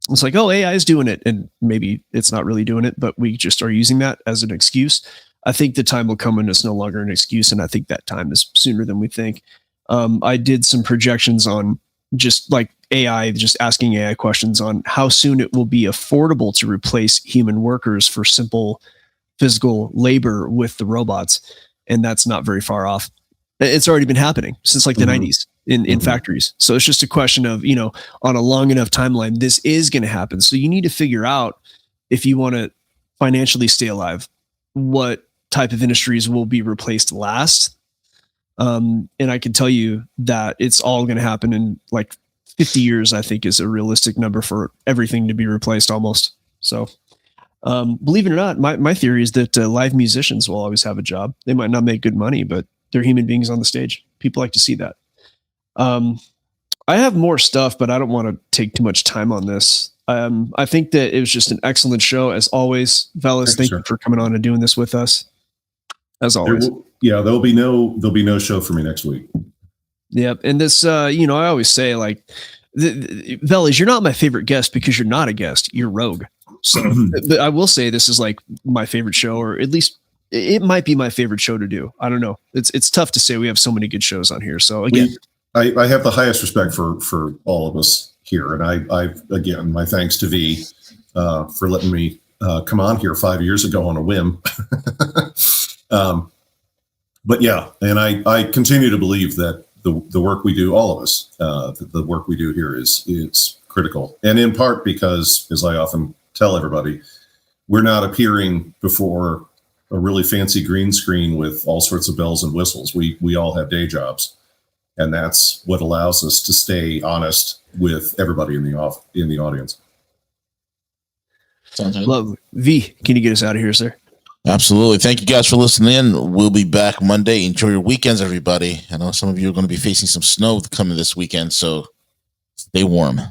It's like, oh, AI is doing it. And maybe it's not really doing it, but we just are using that as an excuse. I think the time will come when it's no longer an excuse. And I think that time is sooner than we think. I did some projections on just like AI, just asking AI questions on how soon it will be affordable to replace human workers for simple physical labor with the robots. And that's not very far off. It's already been happening since like the 90s in factories. So it's just a question of, on a long enough timeline, this is going to happen. So you need to figure out, if you want to financially stay alive, what type of industries will be replaced last. And I can tell you that it's all going to happen in like 50 years, I think, is a realistic number for everything to be replaced almost. So believe it or not, my theory is that live musicians will always have a job. They might not make good money, but they're human beings on the stage. People like to see that. I have more stuff, but I don't want to take too much time on this. I think that it was just an excellent show, as always. Veles, thank you for coming on and doing this with us. As always. There'll be no show for me next week. Yep. And this, I always say, like, Veles, you're not my favorite guest because you're not a guest. You're Rogue. So I will say this is like my favorite show, or at least it might be my favorite show to do. I don't know. It's tough to say. We have so many good shows on here. So again, I have the highest respect for all of us here. And I again, my thanks to V for letting me come on here 5 years ago on a whim. But yeah, and I continue to believe that the work we do, all of us, the work we do here is critical. And in part because, as I often tell everybody, we're not appearing before a really fancy green screen with all sorts of bells and whistles. We all have day jobs. And that's what allows us to stay honest with everybody in the audience. Sounds good. Love. V, can you get us out of here, sir? Absolutely. Thank you guys for listening in. We'll be back Monday. Enjoy your weekends, everybody. I know some of you are going to be facing some snow coming this weekend, so stay warm.